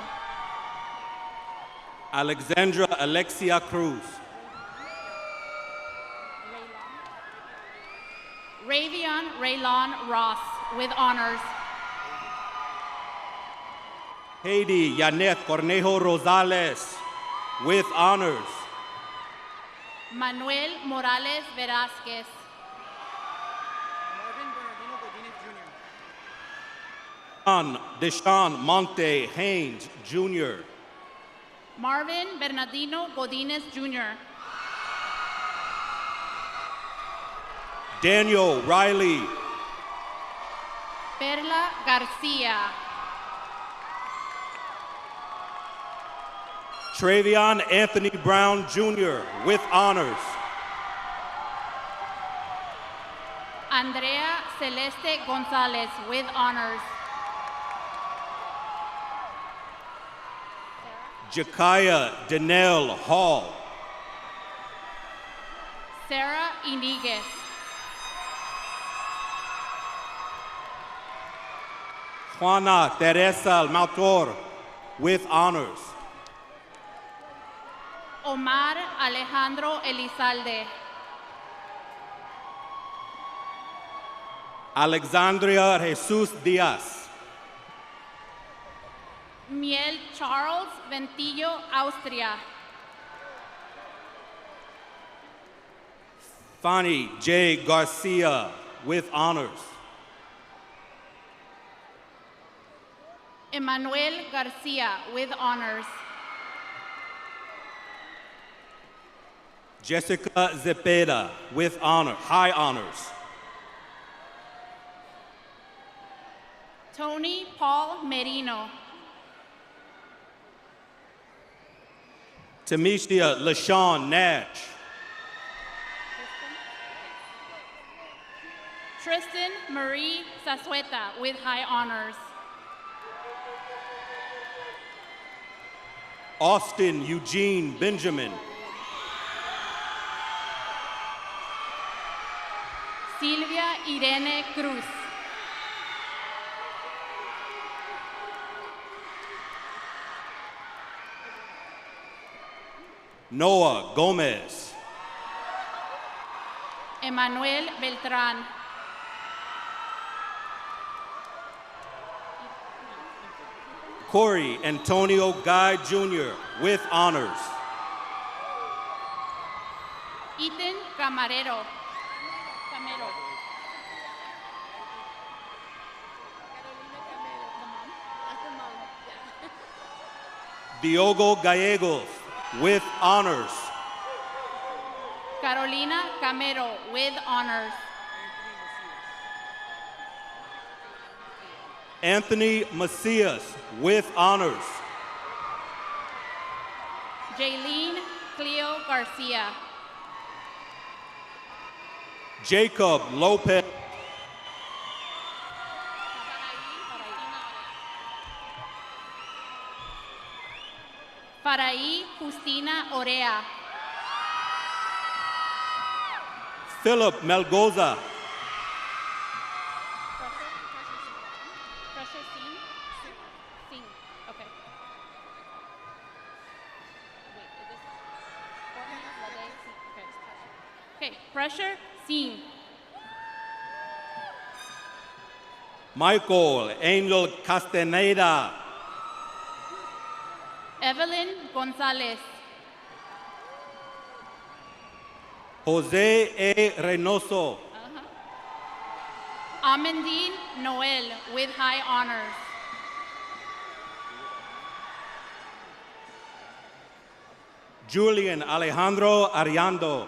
Alexandra Alexia Cruz.
Ravion Raylon Ross, with honors.
Haiti Yanet Cornejo Rosales, with honors.
Manuel Morales Velázquez.
Deshaun Monte Haynes Jr.
Marvin Bernardino Godinez Jr.
Daniel Riley.
Perla Garcia.
Travion Anthony Brown Jr. with honors.
Andrea Celeste Gonzalez, with honors.
Jakaya Danelle Hall.
Sarah Iniguez.
Juana Teresa Maltor, with honors.
Omar Alejandro Elizalde.
Alexandria Jesus Diaz.
Miel Charles Ventillo, Austria.
Fanny J. Garcia, with honors.
Emmanuel Garcia, with honors.
Jessica Zepeda, with honor, high honors.
Tony Paul Merino.
Tamisha LaShawn Nash.
Tristan Marie Sasueta, with high honors.
Austin Eugene Benjamin.
Silvia Irene Cruz.
Noah Gomez.
Emanuel Beltrán.
Corey Antonio Guy Jr. with honors.
Ethan Camarero. Camero.
Diogo Gallegos with honors.
Carolina Camero, with honors.
Anthony Macias with honors.
Jaylene Cleo Garcia.
Jacob Lopez.
Faraí Justina Orea.
Philip Melgoza.
Pressure Singh? Singh. Okay. Wait, is this okay. Okay, Pressure Singh.
Michael Angel Castaneda.
Evelyn Gonzalez.
Jose A. Reynoso.
Amandine Noel with high honors.
Julian Alejandro Ariando.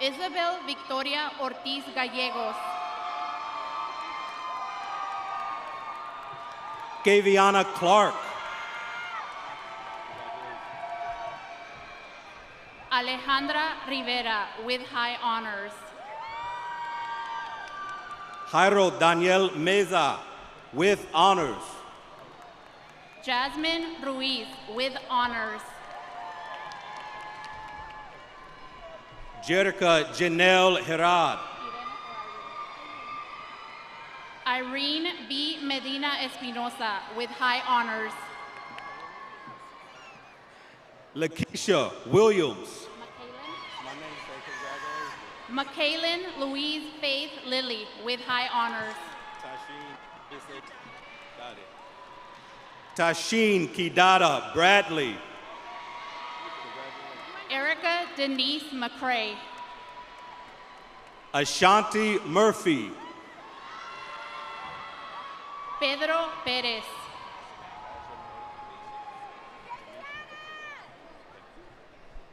Isabel Victoria Ortiz Gallegos.
Gaviana Clark.
Alejandra Rivera with high honors.
Jairo Daniel Meza with honors.
Jasmine Ruiz with honors.
Jerica Janelle Herad.
Irene B. Medina Espinosa with high honors.
Lakeisha Williams.
McKaylin Louise Faith Lilly with high honors.
Tashin Kidada Bradley.
Erica Denise McCrae.
Ashanti Murphy.
Pedro Perez.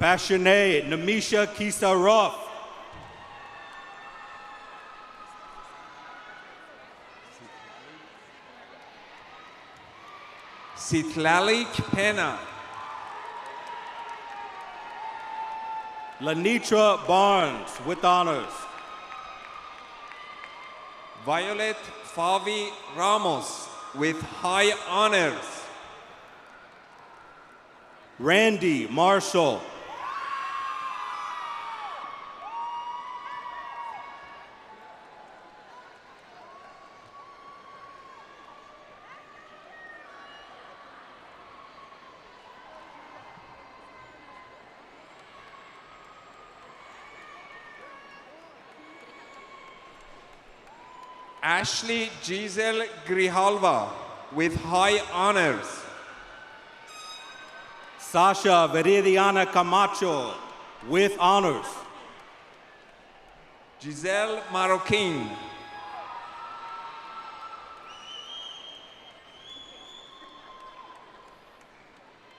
Passionate Namisha Kisa Ruff.
Citlali Pena.
Lanitra Barnes with honors.
Violet Favi Ramos with high honors.
Randy Marshall.
Ashley Giselle Grijalva with high honors.
Sasha Veridiana Camacho with honors.
Giselle Marroquin.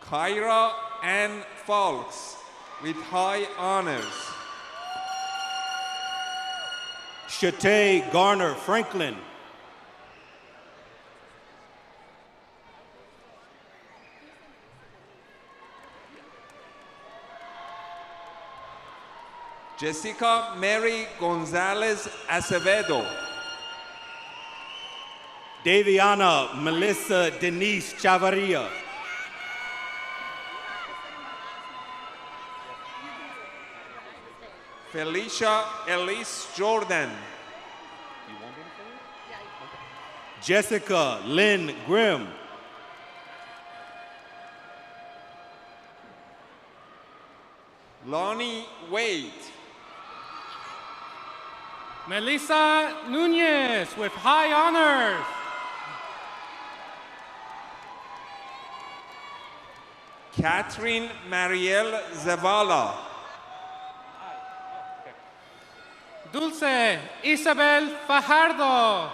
Kyra Ann Falks with high honors.
Shatay Garner Franklin.
Jessica Mary Gonzalez Acevedo.
Daviana Melissa Denise Chavarria.
Felicia Elise Jordan.
Jessica Lynn Grimm.
Lonnie Wade.
Melissa Nunez with high honors.
Catherine Marielle Zavala.
Dulce Isabel Fajardo.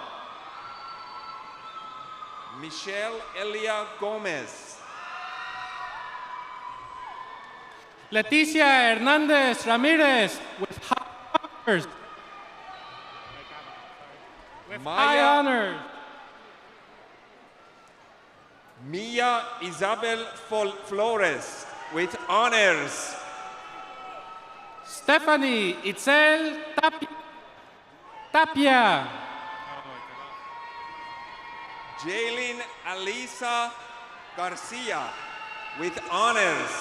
Michelle Elia Gomez.
Leticia Hernandez Ramirez with high honors. With high honors.
Mia Isabel Flores with honors.
Stephanie Itzel Tapia.
Jaylin Alisa Garcia with honors.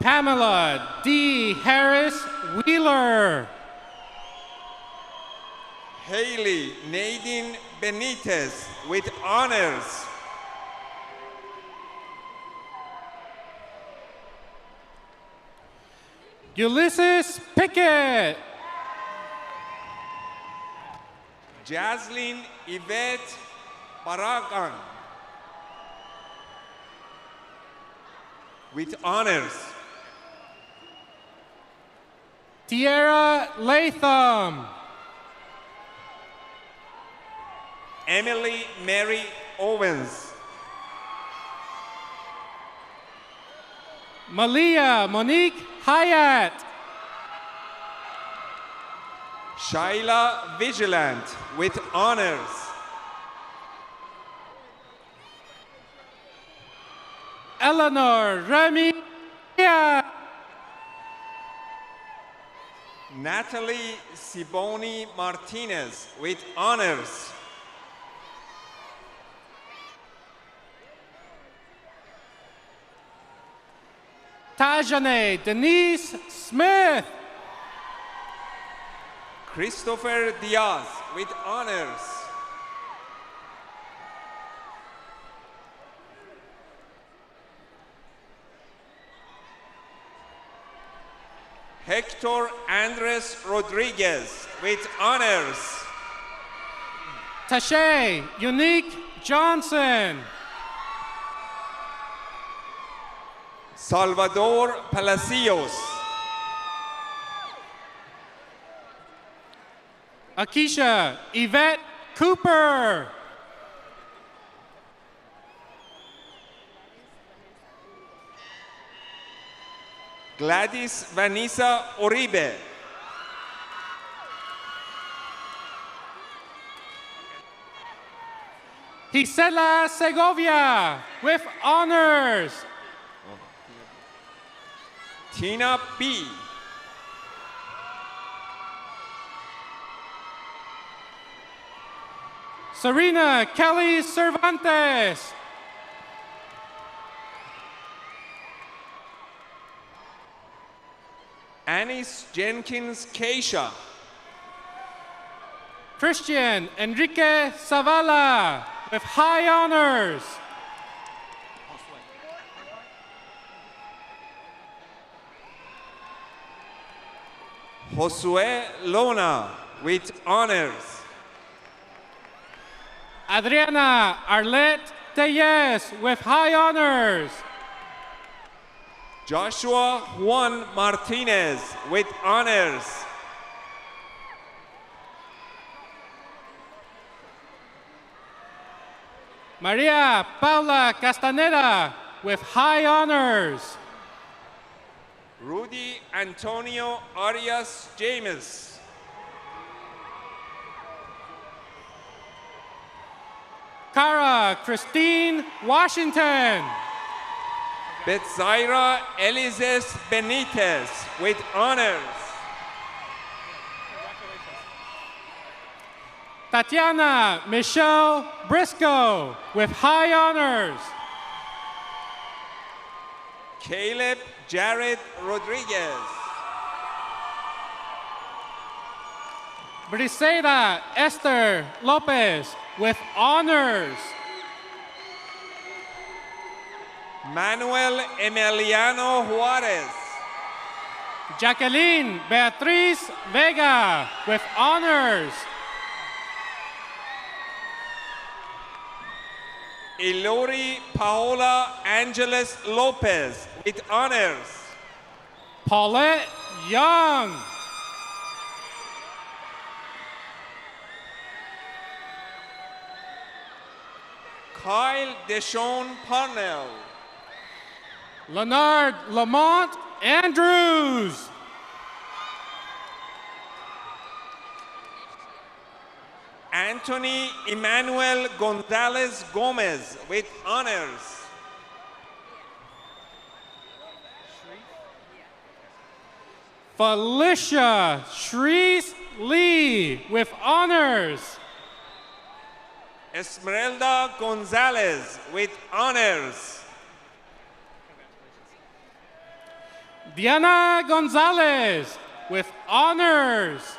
Pamela D. Harris Wheeler.
Haley Nadine Benitez with honors.
Ulysses Pickett.
Jaslyn Yvette Paragan with honors.
Tierra Latham.
Emily Mary Owens.
Malia Monique Hyatt.
Shaila Vigilant with honors.
Eleanor Remy.
Natalie Siboni Martinez with honors.
Tajane Denise Smith.
Christopher Diaz with honors. Hector Andres Rodriguez with honors.
Tashay Unique Johnson.
Salvador Palacios.
Akisha Yvette Cooper.
Gladys Vanessa Oribe.
Gisela Segovia with honors.
Tina B.
Serena Kelly Cervantes.
Anis Jenkins Keisha.
Christian Enrique Zavala with high honors.
Josue Lona with honors.
Adriana Arlette Tellez with high honors.
Joshua Juan Martinez with honors.
Maria Paula Castaneda with high honors.
Rudy Antonio Arias James.
Cara Christine Washington.
Betzaira Elises Benitez with honors.
Tatiana Michelle Briscoe with high honors.
Caleb Jared Rodriguez.
Briseida Esther Lopez with honors.
Manuel Emiliano Juarez.
Jacqueline Beatriz Vega with honors.
Ilori Paola Angeles Lopez with honors.
Paulette Young.
Kyle Deshawn Parnell.
Leonard Lamont Andrews.
Anthony Emmanuel Gonzalez Gomez with honors.
Felicia Shrees Lee with honors.
Esmeralda Gonzalez with honors.
Diana Gonzalez with honors.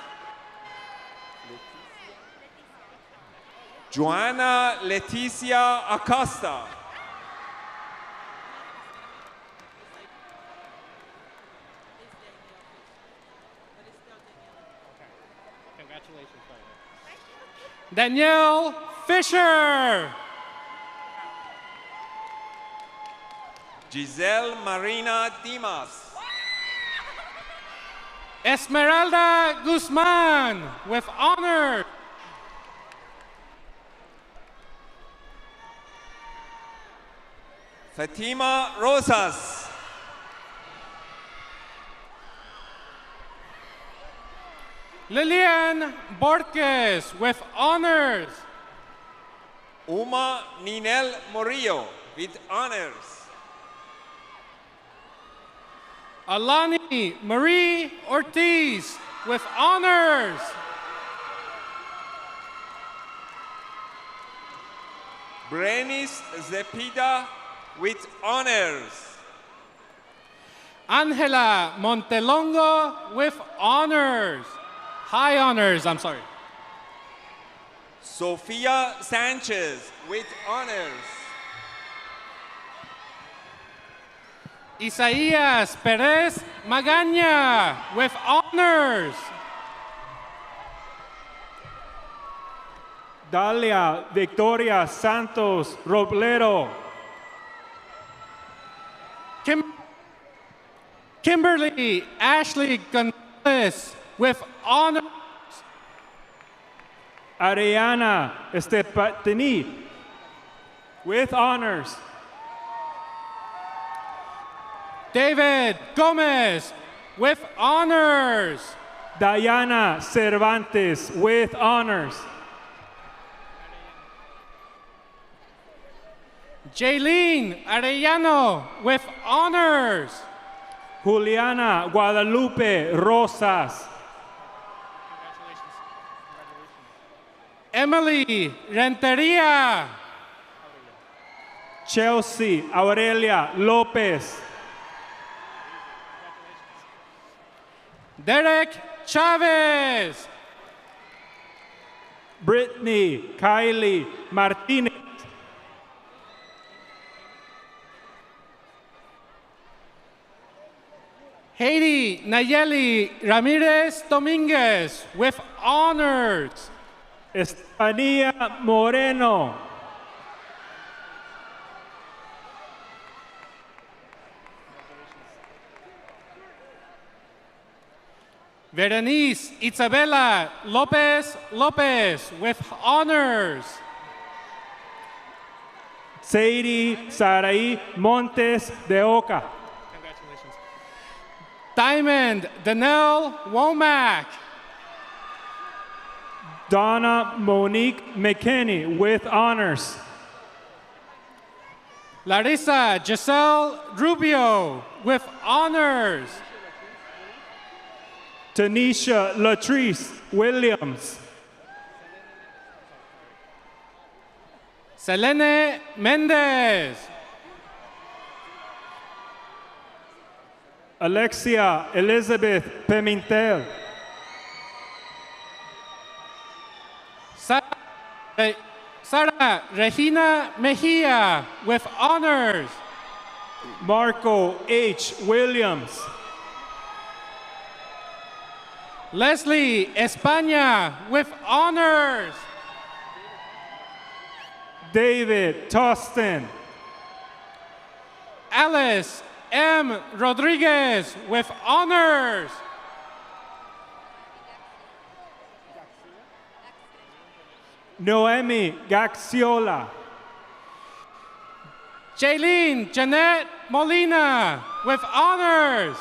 Joanna Leticia Acosta.
Danielle Fisher.
Giselle Marina Dimas.
Esmeralda Guzman with honor.
Fatima Rosas.
Lilian Borges with honors.
Uma Ninel Morillo with honors.
Alani Marie Ortiz with honors.
Brenis Zepida with honors.
Angela Montelongo with honors. High honors, I'm sorry.
Sofia Sanchez with honors.
Isaías Perez Magaña with honors.
Dalia Victoria Santos Roblero.
Kimberly Ashley Gonzalez with honors.
Ariana Estepatini with honors.
David Gomez with honors.
Diana Cervantes with honors.
Jaylene Arellano with honors.
Juliana Guadalupe Rosas.
Emily Renteria.
Chelsea Aurelia Lopez.
Derek Chavez.
Brittany Kylie Martinez.
Haiti Nayeli Ramirez Dominguez with honors.
Estefania Moreno.
Berenice Isabella Lopez Lopez with honors.
Sadie Sarai Montes de Oca.
Congratulations. Diamond Danelle Womack.
Donna Monique McKinney with honors.
Larissa Giselle Rubio with honors.
Tanisha Latrice Williams.
Selene Mendez.
Alexia Elizabeth Pimentel.
Sara Regina Mejia with honors.
Marco H. Williams.
Leslie España with honors.
David Tostin.
Alice M. Rodriguez with honors.
Noemi Gaxiola.
Jaylene Jeanette Molina with honors.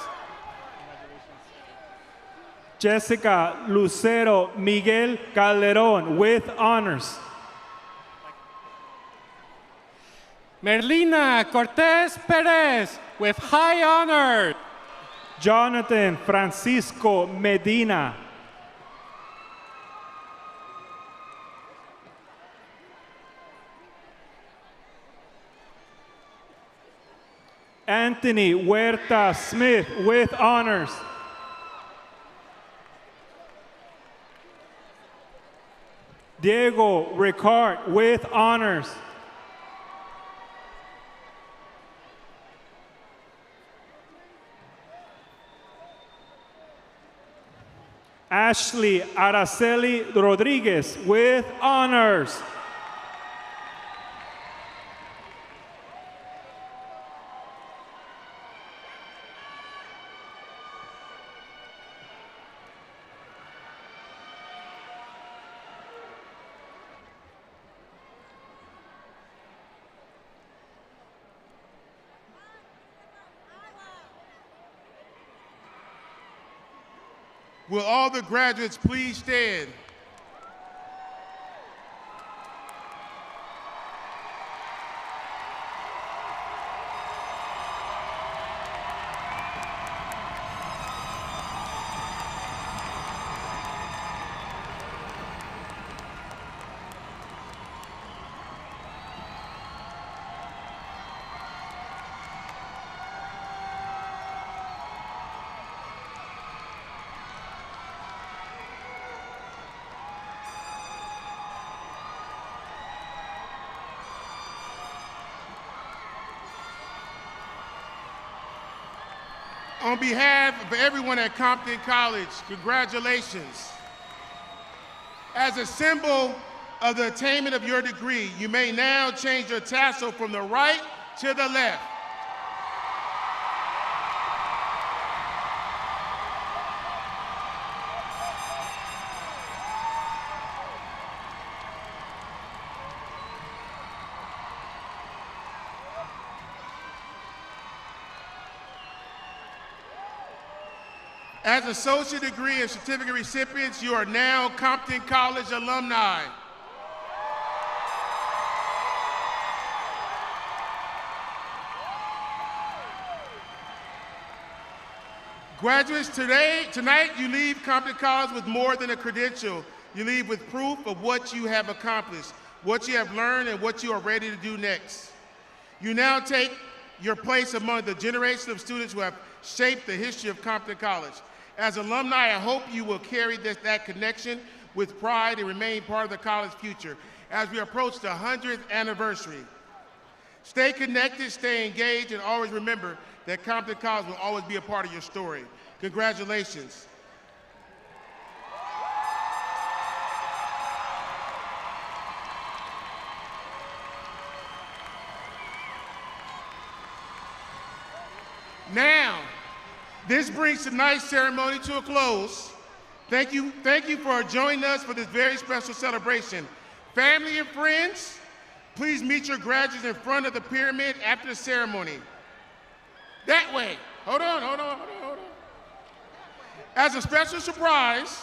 Jessica Lucero Miguel Calderon with honors.
Merlina Cortez Perez with high honor.
Jonathan Francisco Medina. Anthony Huerta Smith with honors. Diego Ricard with honors. Ashley Araceli Rodriguez with honors.
Will all the graduates please stand? On behalf of everyone at Compton College, congratulations. As a symbol of the attainment of your degree, you may now change your tassel from the right to the left. As associate degree and certificate recipients, you are now Compton College alumni. Graduates, tonight you leave Compton College with more than a credential. You leave with proof of what you have accomplished, what you have learned, and what you are ready to do next. You now take your place among the generation of students who have shaped the history of Compton College. As alumni, I hope you will carry that connection with pride and remain part of the college future as we approach the 100th anniversary. Stay connected, stay engaged, and always remember that Compton College will always be a part of your story. Congratulations. Now, this brings tonight's ceremony to a close. Thank you for joining us for this very special celebration. Family and friends, please meet your graduates in front of the pyramid after the ceremony. That way. Hold on. As a special surprise,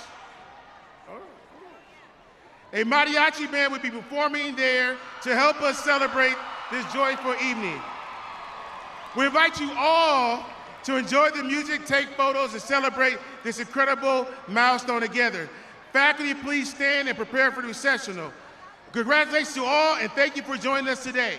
a mariachi band will be performing there to help us celebrate this joyful evening. We invite you all to enjoy the music, take photos, and celebrate this incredible milestone together. Faculty, please stand and prepare for the recessional. Congratulations to all, and thank you for joining us today.